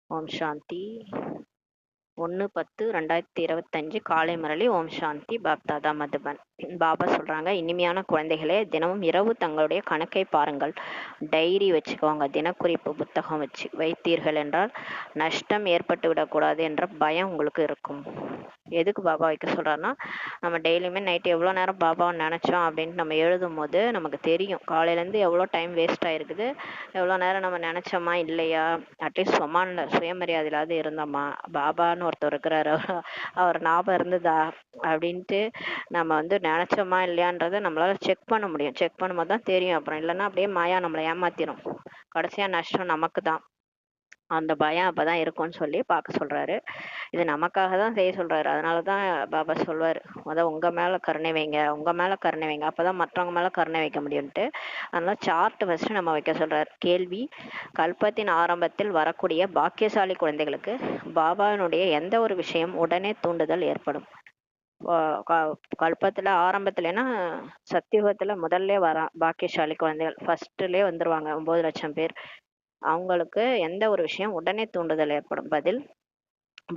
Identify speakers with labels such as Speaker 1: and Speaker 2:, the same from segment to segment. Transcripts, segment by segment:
Speaker 1: ஓம் சாந்தி. 1/10/2025 காலை முரளி. ஓம் சாந்தி. பாப்தாதா மதுபன். பாபா சொல்றாங்க, இனிமையான குழந்தைகளே, தினமும் இரவு தங்களுடைய கணக்கை பாருங்கள். டைரி வச்சுக்கோங்க. தினக்குறிப்பு புத்தகம் வைத்தீர்கள் என்றால் நஷ்டம் ஏற்பட்டு விடக்கூடாது என்ற பயம் உங்களுக்கு இருக்கும். எதுக்கு பாபா வைக்க சொல்றாருன்னா, நம்ம டெய்லியுமே நைட்டு எவ்வளோ நேரம் பாபாவை நினைச்சோம் அப்படின்ட்டு நம்ம எழுதும் போது நமக்கு தெரியும் காலையிலேருந்து எவ்வளோ டைம் வேஸ்ட் ஆயிருக்குது, எவ்வளோ நேரம் நம்ம நினைச்சோமா இல்லையா, அட்லீஸ்ட் சுயமரியாதையிலாவது இருந்தோமா, பாபான்னு ஒருத்தர் இருக்கிறாரு, அவர் ஞாபகம் இருந்ததா அப்படின்ட்டு நம்ம நினைச்சோமா இல்லையான்றதை நம்மளால செக் பண்ண முடியும். செக் பண்ணும்போது தான் தெரியும். அப்புறம் இல்லைன்னா அப்படியே மாயா நம்மளை ஏமாத்திரும். கடைசியா நஷ்டம் நமக்கு தான். அந்த பயம் அப்பதான் இருக்கும்னு சொல்லி பார்க்க சொல்றாரு. இது நமக்காக தான் செய்ய சொல்றாரு. அதனாலதான் பாபா சொல்வாரு, உங்க மேல கருணை வைங்க, உங்க மேல கருணை வைங்க, அப்பதான் மற்றவங்க மேல கருணை வைக்க முடியும்ட்டு. அதனால சார்ட் ஃபர்ஸ்ட் நம்ம வைக்க சொல்றாரு. கேள்வி: கல்பத்தின் ஆரம்பத்தில் வரக்கூடிய பாக்கியசாலி குழந்தைகளுக்கு பாபாவினுடைய எந்த ஒரு விஷயம் உடனே தூண்டுதல் ஏற்படும்? கல்பத்துல ஆரம்பத்துலன்னா சத்தியுகத்துல முதல்ல வர பாக்கியசாலி குழந்தைகள் ஃபர்ஸ்ட்லயே வந்துருவாங்க, 9 லட்சம் பேர். அவங்களுக்கு எந்த ஒரு விஷயம் உடனே தூண்டுதல் ஏற்படும்? பதில்: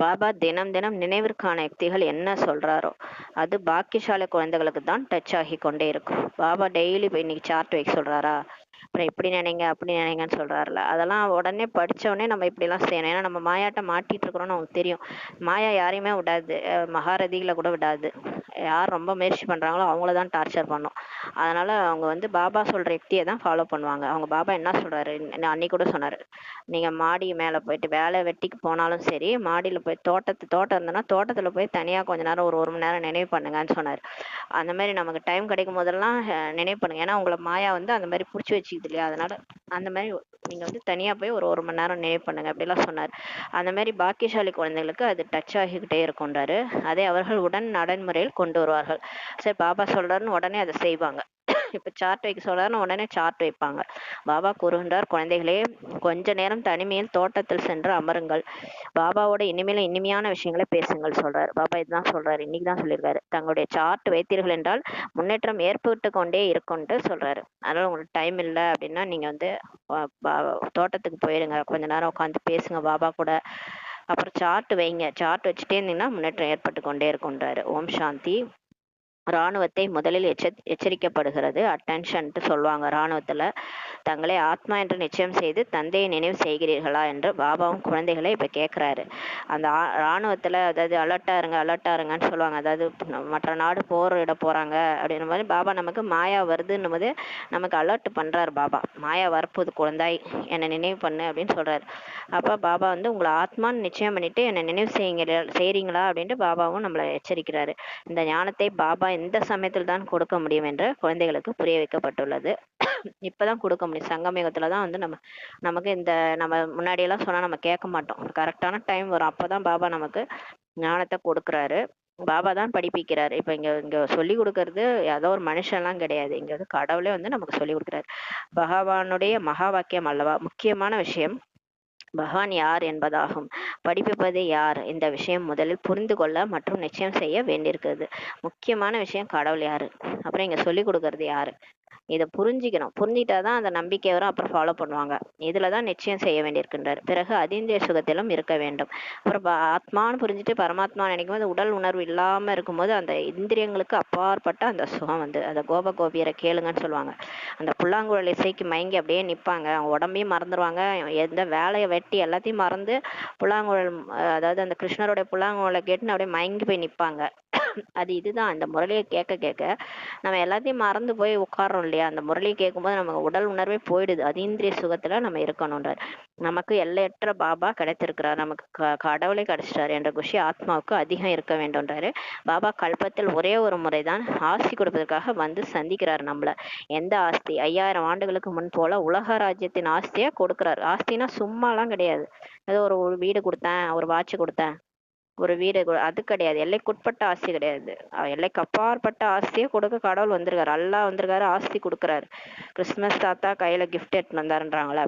Speaker 1: பாபா தினம் தினம் நினைவிற்கான யுக்திகள் என்ன சொல்றாரோ அது பாக்கியசாலி குழந்தைகளுக்கு தான் டச் ஆகி கொண்டே இருக்கும். பாபா டெய்லி போய் இன்னைக்கு சார்ட் வைக்க சொல்றாரா, அப்புறம் இப்படி நினைங்க அப்படி நினைங்கன்னு சொல்றாருல, அதெல்லாம் உடனே படிச்ச உடனே நம்ம இப்படி எல்லாம் செய்யணும். ஏன்னா நம்ம மாயாட்ட மாட்டிட்டு இருக்கிறோம்னு நமக்கு தெரியும். மாயா யாரையுமே விடாது, மகாரதிகளை கூட விடாது. யார் ரொம்ப முயற்சி பண்றாங்களோ அவங்களதான் டார்ச்சர் பண்ணும். அதனால அவங்க பாபா சொல்ற யுக்தியை தான் ஃபாலோ பண்ணுவாங்க. அவங்க பாபா என்ன சொல்றாரு, அன்னைக்கு கூட சொன்னாரு, நீங்க மாடி மேல போயிட்டு வேலை வெட்டிக்கு போனாலும் சரி, மாடியில போய் தோட்டம் இருந்ததுன்னா தோட்டத்துல போய் தனியா கொஞ்ச நேரம் ஒரு மணி நேரம் நினைவு பண்ணுங்கன்னு சொன்னாரு. அந்த மாதிரி நமக்கு டைம் கிடைக்கும் போதெல்லாம் நினைவு பண்ணுங்க. ஏன்னா உங்களை மாயா அந்த மாதிரி புடிச்சு வச்சுக்குது இல்லையா, அதனால அந்த மாதிரி நீங்க தனியா போய் ஒரு மணி நேரம் நினைவு பண்ணுங்க அப்படிலாம் சொன்னாரு. அந்த மாதிரி பாக்கியசாலி குழந்தைகளுக்கு அது டச் ஆகிக்கிட்டே இருக்கும்ன்றாரு. அதை அவர்கள் உடன் நடைமுறையில் கொண்டு வருவார்கள். சரி, பாபா சொல்றாருன்னு உடனே அதை செய்வாங்க. இப்ப சார்ட் வைக்க சொல்றாருன்னு உடனே சார்ட் வைப்பாங்க. பாபா கூறுகின்றார், குழந்தைகளே, கொஞ்ச நேரம் தனிமையில் தோட்டத்தில் சென்று அமருங்கள். பாபாவோட இனிமையான விஷயங்களை பேசுங்கள் சொல்றாரு. பாபா இதுதான் சொல்றாரு, இன்னைக்குதான் சொல்லியிருக்காரு. தங்களுடைய சார்ட் வைத்தீர்கள் என்றால் முன்னேற்றம் ஏற்பட்டு கொண்டே இருக்கும்ட்டு சொல்றாரு. அதனால உங்களுக்கு டைம் இல்லை அப்படின்னா நீங்க தோட்டத்துக்கு போயிருங்க, கொஞ்ச நேரம் உட்காந்து பேசுங்க பாபா கூட. அப்புறம் சார்ட் வைங்க. சார்ட் வச்சுட்டே இருந்தீங்கன்னா முன்னேற்றம் ஏற்பட்டு கொண்டே இருக்கும்ன்றாரு. ஓம் சாந்தி. இராணுவத்தை முதலில் எச்சரிக்கப்படுகிறது. அட்டென்ஷன்ட்டு சொல்லுவாங்க இராணுவத்துல. தங்களை ஆத்மா என்று நிச்சயம் செய்து தந்தையை நினைவு செய்கிறீர்களா என்று பாபாவும் குழந்தைகளை இப்ப கேட்கிறாரு. அந்த இராணுவத்துல அதாவது அலர்ட்டா இருங்கன்னு சொல்லுவாங்க. அதாவது மற்ற நாடு போரிட போறாங்க அப்படின்ற மாதிரி பாபா நமக்கு மாயா வருதுன்னும் போது நமக்கு அலர்ட் பண்றாரு. பாபா மாயா வரப்போது குழந்தாய், என்னை நினைவு பண்ணு அப்படின்னு சொல்றாரு. அப்ப பாபா உங்களை ஆத்மான்னு நிச்சயம் பண்ணிட்டு என்னை நினைவு செய்றீங்களா அப்படின்ட்டு பாபாவும் நம்மளை எச்சரிக்கிறாரு. இந்த ஞானத்தை பாபா எந்த சமயத்தில் தான் கொடுக்க முடியும் என்று குழந்தைகளுக்கு புரிய வைக்கப்பட்டுள்ளது. இப்பதான் கொடுக்க முடியும். சங்கமயுகத்துலதான் நமக்கு நம்ம முன்னாடி எல்லாம் சொன்னா நம்ம கேட்க மாட்டோம். கரெக்டான டைம் வரும், அப்பதான் பாபா நமக்கு ஞானத்தை கொடுக்குறாரு. பாபா தான் படிப்பிக்கிறாரு. இப்ப இங்க சொல்லி கொடுக்கறது ஏதோ ஒரு மனுஷன் எல்லாம் கிடையாது. இங்க கடவுளே நமக்கு சொல்லி கொடுக்குறாரு. பகவானுடைய மகா வாக்கியம் அல்லவா முக்கியமான விஷயம் பகவான் யார் என்பதாகும். படிப்பிப்பது யார், இந்த விஷயம் முதலில் புரிந்து கொள்ள மற்றும் நிச்சயம் செய்ய வேண்டியிருக்கிறது. முக்கியமான விஷயம் கடவுள் யாரு, அப்புறம் இங்க சொல்லி கொடுக்கறது யாரு, இதை புரிஞ்சுக்கணும். புரிஞ்சுக்கிட்டாதான் அந்த நம்பிக்கை வரும், அப்புறம் ஃபாலோ பண்ணுவாங்க. இதுலதான் நிச்சயம் செய்ய வேண்டியிருக்கின்றார். பிறகு அதீந்திரிய சுகத்திலும் இருக்க வேண்டும். அப்புறம் ஆத்மான்னு புரிஞ்சுட்டு பரமாத்மா நினைக்கும் போது உடல் உணர்வு இல்லாம இருக்கும்போது அந்த இந்திரியங்களுக்கு அப்பாற்பட்ட அந்த சுகம் அந்த கோப கோபியரை கேளுங்கன்னு சொல்லுவாங்க. அந்த புல்லாங்குழல் இசைக்கு மயங்கி அப்படியே நிப்பாங்க. அவங்க உடம்பையும் மறந்துடுவாங்க, எந்த வேலையை வெட்டி எல்லாத்தையும் மறந்து புல்லாங்குழல், அதாவது அந்த கிருஷ்ணருடைய புல்லாங்குழலை கேட்டுன்னு அப்படியே மயங்கி போய் நிப்பாங்க. அது இதுதான். இந்த முரளியை கேட்க கேட்க நம்ம எல்லாத்தையும் மறந்து போய் உட்கார்றோம் இல்லையா. அந்த முரளியை கேட்கும்போது நமக்கு உடல் உணர்வே போயிடுது. அதீந்திரிய சுகத்துல நம்ம இருக்கணும்ன்றார். நமக்கு எல்லையற்ற பாபா கிடைத்திருக்கிறார், நமக்கு கடவுளை கிடைச்சிட்டாரு என்ற குஷி ஆத்மாவுக்கு அதிகம் இருக்க வேண்டும்ன்றாரு. பாபா கல்பத்தில் ஒரே ஒரு முறைதான் ஆஸ்தி கொடுப்பதற்காக சந்திக்கிறார் நம்மள. எந்த ஆஸ்தி? 5000 ஆண்டுகளுக்கு முன் போல உலக ராஜ்யத்தின் ஆஸ்தியா கொடுக்கிறார். ஆஸ்தினா சும்மாலாம் கிடையாது. ஏதோ ஒரு வீடு கொடுத்தேன், ஒரு வாட்ச் கொடுத்தேன், ஒரு வீடு, அது கிடையாது. எல்லைக்குட்பட்ட ஆஸ்தி கிடையாது. எல்லைக்கு அப்பாற்பட்ட ஆஸ்தியை கொடுக்க கடவுள் வந்திருக்காரு. அல்லாஹ் வந்திருக்காரு, ஆஸ்தி கொடுக்குறாரு. கிறிஸ்துமஸ் தாத்தா கையில கிஃப்ட் எடுத்துன்னு வந்தாருன்றாங்களே,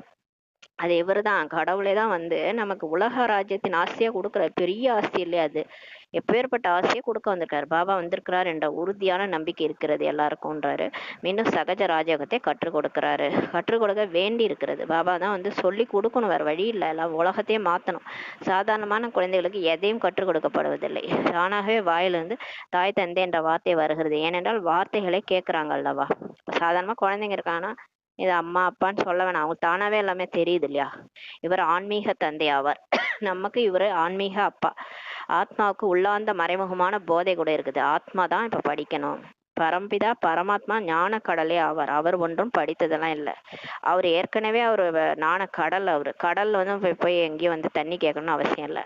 Speaker 1: அது இவருதான், கடவுளே தான் நமக்கு உலக ராஜ்யத்தின் ஆஸ்தியா கொடுக்குறாரு. பெரிய ஆஸ்தி இல்லையா அது. எப்பேற்பட்ட ஆசையை கொடுக்க வந்திருக்காரு. பாபா வந்திருக்கிறார் என்ற உறுதியான நம்பிக்கை இருக்கிறது எல்லாருக்கும்ன்றாரு. மீண்டும் சகஜ ராஜயோகத்தை கற்றுக் கொடுக்கிறாரு. கற்றுக் கொடுக்க வேண்டி இருக்கிறது. பாபா தான் வந்து சொல்லி கொடுக்கணும், வேற வழி இல்லை. எல்லாம் உலகத்தையே மாற்றணும். சாதாரணமான குழந்தைகளுக்கு எதையும் கற்றுக் கொடுக்கப்படுவதில்லை. தானாகவே வாயிலிருந்து தாய் தந்தை என்ற வார்த்தை வருகிறது. ஏனென்றால் வார்த்தைகளை கேட்கறாங்க அல்லவா. இப்ப சாதாரணமா குழந்தைங்க இருக்காங்கன்னா இது அம்மா அப்பான்னு சொல்ல வேணாம், அவங்க தானாவே எல்லாமே தெரியுது இல்லையா. இவர் ஆன்மீக தந்தை ஆவார். நமக்கு இவர் ஆன்மீக அப்பா. ஆத்மாவுக்கு உள்ளார்ந்த மறைமுகமான போதை கூட இருக்குது. ஆத்மா தான் இப்ப படிக்கணும். பரம்பிதா பரமாத்மா ஞான கடலே ஆவார். அவர் ஒன்றும் படித்ததெல்லாம் இல்லை. அவர் ஏற்கனவே அவர் ஞான கடல். அவரு கடல் வந்து போய் எங்கேயும் வந்து தண்ணி கேட்கணும்னு அவசியம் இல்லை.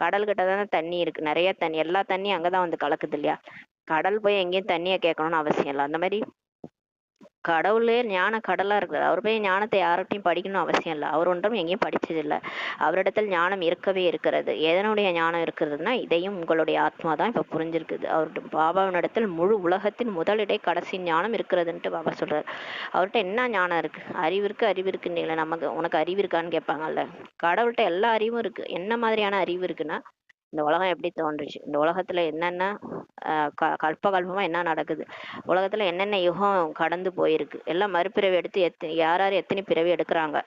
Speaker 1: கடல் கிட்ட தானே தண்ணி இருக்கு, நிறைய தண்ணி, எல்லா தண்ணியும் அங்கதான் வந்து கலக்குது இல்லையா. கடல் போய் எங்கேயும் தண்ணியை கேட்கணும்னு அவசியம் இல்லை. அந்த மாதிரி கடவுளே ஞான கடலா இருக்கிறார். அவர் போய் ஞானத்தை யார்கிட்டையும் படிக்கணும்னு அவசியம் இல்லை. அவர் ஒன்றும் எங்கேயும் படிச்சது இல்லை. அவரிடத்தில் ஞானம் இருக்கவே இருக்கிறது. எதனுடைய ஞானம் இருக்கிறதுனா இதையும் உங்களுடைய ஆத்மா தான் இப்ப புரிஞ்சிருக்குது. அவர்கிட்ட பாபாவினிடத்தில் முழு உலகத்தின் முதலிடை கடைசி ஞானம் இருக்கிறதுன்ட்டு பாபா சொல்றாரு. அவர்கிட்ட என்ன ஞானம் இருக்கு? அறிவு இருக்கு, அறிவு இருக்குன்னு நமக்கு உனக்கு அறிவு இருக்கான்னு கேட்பாங்கல்ல. கடவுள்கிட்ட எல்லா அறிவும் இருக்கு. என்ன மாதிரியான அறிவு இருக்குன்னா, இந்த உலகம் எப்படி தோன்றுச்சு, இந்த உலகத்துல என்னென்ன கல்பமா என்ன நடக்குது, உலகத்துல என்னென்ன யுகம் கடந்து போயிருக்கு, எல்லாம் மறுபிறவி எடுத்து யார் யார் எத்தனை பிறவி எடுக்கிறாங்க,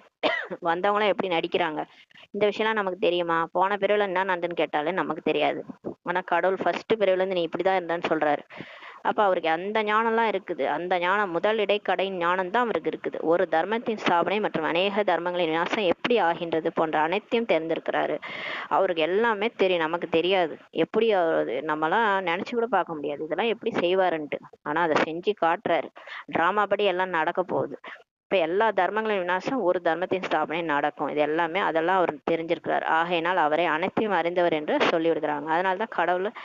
Speaker 1: வந்தவங்களாம் எப்படி நடிக்கிறாங்க, இந்த விஷயம்லாம் நமக்கு தெரியுமா? போன பிறவில என்ன நடந்துன்னு கேட்டாலே நமக்கு தெரியாது. ஆனா கடவுள் ஃபர்ஸ்ட் பிறவில இருந்து நீ இப்படிதான் இருந்தான்னு சொல்றாரு. அப்ப அவருக்கு அந்த ஞானம்லாம் இருக்குது. அந்த ஞானம் முதல் இடைக்கடை ஞானம் தான் அவருக்கு இருக்குது. ஒரு தர்மத்தின் ஸ்தாபனை மற்றும் அநேக தர்மங்களின் விநாசம் எப்படி ஆகின்றது போன்ற அனைத்தையும் தெரிந்திருக்கிறாரு. அவருக்கு எல்லாமே தெரியும், நமக்கு தெரியாது. எப்படி அவர் நம்மலாம் நினைச்சு கூட பார்க்க முடியாது இதெல்லாம் எப்படி செய்வாருன்ட்டு. ஆனா அதை செஞ்சு காட்டுறாரு. டிராமா படி எல்லாம் நடக்க போகுது. இப்ப எல்லா தர்மங்களின் விநாசம் ஒரு தர்மத்தின் ஸ்தாபனை நடக்கும். இது எல்லாமே அதெல்லாம் அவர் தெரிஞ்சிருக்கிறார். ஆகையினால் அவரை அனைத்தையும் அறிந்தவர் என்று சொல்லி விடுகிறாங்க. அதனாலதான் கடவுள்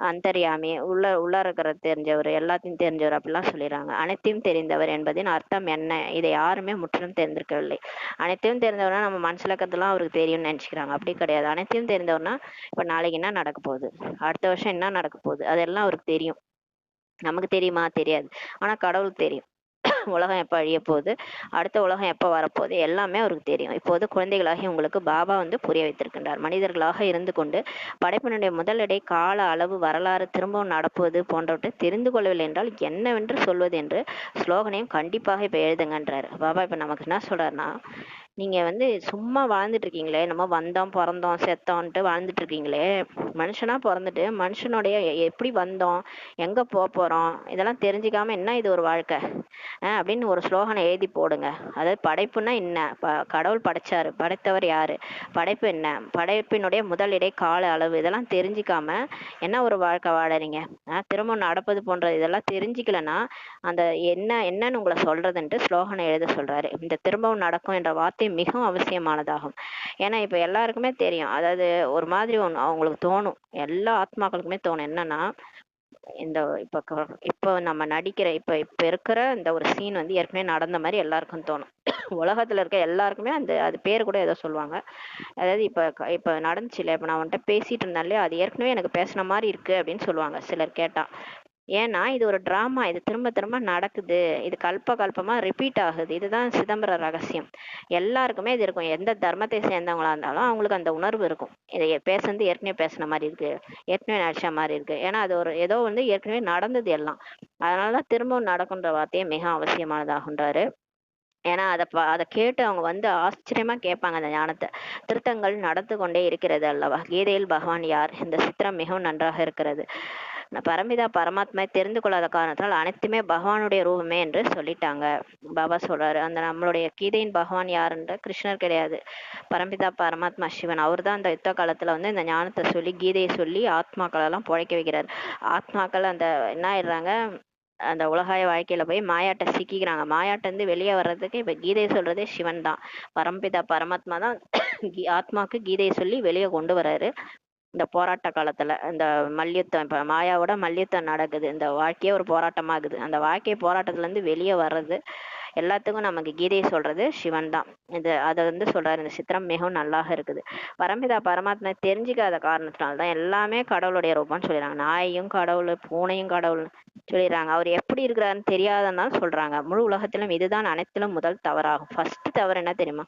Speaker 1: அந்தர்யாமி, உள்ள இருக்கிற தெரிஞ்சவர், எல்லாத்தையும் தெரிஞ்சவர் அப்படிலாம் சொல்லிடுறாங்க. அனைத்தையும் தெரிந்தவர் என்பதின் அர்த்தம் என்ன? இதை யாருமே முற்றிலும் தெரிந்திருக்கவில்லை. அனைத்தையும் தெரிந்தவர்னா நம்ம மனசுல இருக்கிறதுலாம் அவருக்கு தெரியும்னு நினைச்சுக்கிறாங்க. அப்படி கிடையாது. அனைத்தையும் தெரிந்தவர்னா இப்ப நாளைக்கு என்ன நடக்க போகுது, அடுத்த வருஷம் என்ன நடக்க போகுது, அதெல்லாம் அவருக்கு தெரியும். நமக்கு தெரியுமா? தெரியாது. ஆனா கடவுளுக்கு தெரியும். உலகம் எப்ப அழிய போகுது, அடுத்த உலகம் எப்ப வரப்போகுது, எல்லாமே அவருக்கு தெரியும். இப்போது குழந்தைகளாகி உங்களுக்கு பாபா வந்து புரிய வைத்திருக்கின்றார். மனிதர்களாக இருந்து கொண்டு படைப்பினுடைய முதலிடை கால அளவு வரலாறு திரும்பவும் நடப்பது போன்றவற்றை தெரிந்து கொள்ளவில்லை என்றால் என்னவென்று சொல்வது என்று ஸ்லோகனையும் கண்டிப்பாக இப்ப எழுதுங்கன்றாரு பாபா. இப்ப நமக்கு என்ன சொல்றாருன்னா, நீங்க வந்து சும்மா வாழ்ந்துட்டு இருக்கீங்களே, நம்ம வந்தோம் பிறந்தோம் செத்தோன்ட்டு வாழ்ந்துட்டு இருக்கீங்களே, மனுஷனா பிறந்துட்டு மனுஷனுடைய எப்படி வந்தோம், எங்க போறோம், இதெல்லாம் தெரிஞ்சுக்காம என்ன இது ஒரு வாழ்க்கை அப்படின்னு ஒரு ஸ்லோகனை எழுதி போடுங்க. அதாவது படைப்புன்னா என்ன, கடவுள் படைச்சாரு, படைத்தவர் யாரு, படைப்பு என்ன, படைப்பினுடைய முதல் இடை கால அளவு, இதெல்லாம் தெரிஞ்சுக்காம என்ன ஒரு வாழ்க்கை வாழறீங்க. திரும்ப நடப்பது போன்ற இதெல்லாம் தெரிஞ்சுக்கலன்னா அந்த என்னன்னு உங்களை சொல்றதுன்ட்டு ஸ்லோகனை எழுத சொல்றாரு. இந்த திரும்பவும் நடக்கும் என்ற வார்த்தை மிகவும் அவசியமானதாகும். ஏன்னா இப்ப எல்லாருக்குமே தெரியும். அதாவது ஒரு மாதிரி ஒண்ணு அவங்களுக்கு தோணும், எல்லா ஆத்மாக்களுக்குமே தோணும். என்னன்னா இந்த இப்ப நம்ம நடிக்கிற இப்ப இருக்கிற இந்த ஒரு சீன் வந்து ஏற்கனவே நடந்த மாதிரி எல்லாருக்கும் தோணும். உலகத்துல இருக்க எல்லாருக்குமே அது பேர் கூட ஏதோ சொல்லுவாங்க. அதாவது இப்ப நடந்துச்சுல, இப்ப நான் வந்துட்டு பேசிட்டு இருந்தாலே அது ஏற்கனவே எனக்கு பேசின மாதிரி இருக்கு அப்படின்னு சொல்லுவாங்க சிலர் கேட்டா. ஏன்னா இது ஒரு டிராமா, இது திரும்ப திரும்ப நடக்குது, இது கல்பமா ரிப்பீட் ஆகுது. இதுதான் சிதம்பர ரகசியம். எல்லாருக்குமே இது இருக்கும். எந்த தர்மத்தை சேர்ந்தவங்களா இருந்தாலும் அவங்களுக்கு அந்த உணர்வு இருக்கும். இதை பேசுறது ஏற்கனவே பேசின மாதிரி இருக்கு, ஏற்கனவே நடிச்ச மாதிரி இருக்கு. ஏன்னா அது ஒரு ஏதோ வந்து ஏற்கனவே நடந்தது எல்லாம். அதனாலதான் திரும்பவும் நடக்குன்ற வார்த்தையே மிக அவசியமானதாகுன்றாரு. ஏன்னா அதை கேட்டு அவங்க வந்து ஆச்சரியமா கேட்பாங்க அந்த ஞானத்தை. திருத்தங்கள் நடந்து கொண்டே இருக்கிறது அல்லவா. கீதையில் பகவான் யார், இந்த சித்திரம் மிகவும் நன்றாக இருக்கிறது. பரம்பிதா பரமாத்மா தெரிந்து கொள்ளாத காரணத்தினால் அனைத்துமே பகவானுடைய ரூபமே என்று சொல்லிட்டாங்க. பாபா சொல்றாரு, அந்த நம்மளுடைய கீதையின் பகவான் யாருன்ற கிருஷ்ணர் கிடையாது, பரம்பிதா பரமாத்மா சிவன். அவர் தான் அந்த யுத்த காலத்துல வந்து இந்த ஞானத்தை சொல்லி கீதையை சொல்லி ஆத்மாக்கள் எல்லாம் பிழைக்க வைக்கிறார். ஆத்மாக்கள் அந்த என்ன ஆயிடுறாங்க, அந்த உலகாய வாழ்க்கையில போய் மாயாட்ட சிக்கிக்கிறாங்க. மாயாட்ட இருந்து வெளியே வர்றதுக்கு இப்ப கீதையை சொல்றதே சிவன் தான். பரம்பிதா பரமாத்மா தான் ஆத்மாக்கு கீதையை சொல்லி வெளியே கொண்டு வர்றாரு. இந்த போராட்ட காலத்துல இந்த மல்யுத்தம், இப்ப மாயாவோட மல்யுத்தம் நடக்குது. இந்த வாழ்க்கையே ஒரு போராட்டமாகுது. அந்த வாழ்க்கை போராட்டத்துல இருந்து வெளியே வர்றது எல்லாத்துக்கும் நமக்கு கீதையை சொல்றது சிவன் தான். அதை வந்து சொல்றாரு, இந்த சித்திரம் மிகவும் நல்லாக இருக்குது. பரம்பிதா பரமாத்மா தெரிஞ்சுக்காத காரணத்தினால்தான் எல்லாமே கடவுளுடைய ரூபம்னு சொல்லிடுறாங்க. நாயையும் கடவுள், பூனையும் கடவுள் சொல்லிடுறாங்க. அவர் எப்படி இருக்கிறாருன்னு தெரியாதனால சொல்றாங்க. முழு உலகத்திலும் இதுதான் அனைத்திலும் முதல் தவறாகும். ஃபர்ஸ்ட் தவறு என்ன தெரியுமா?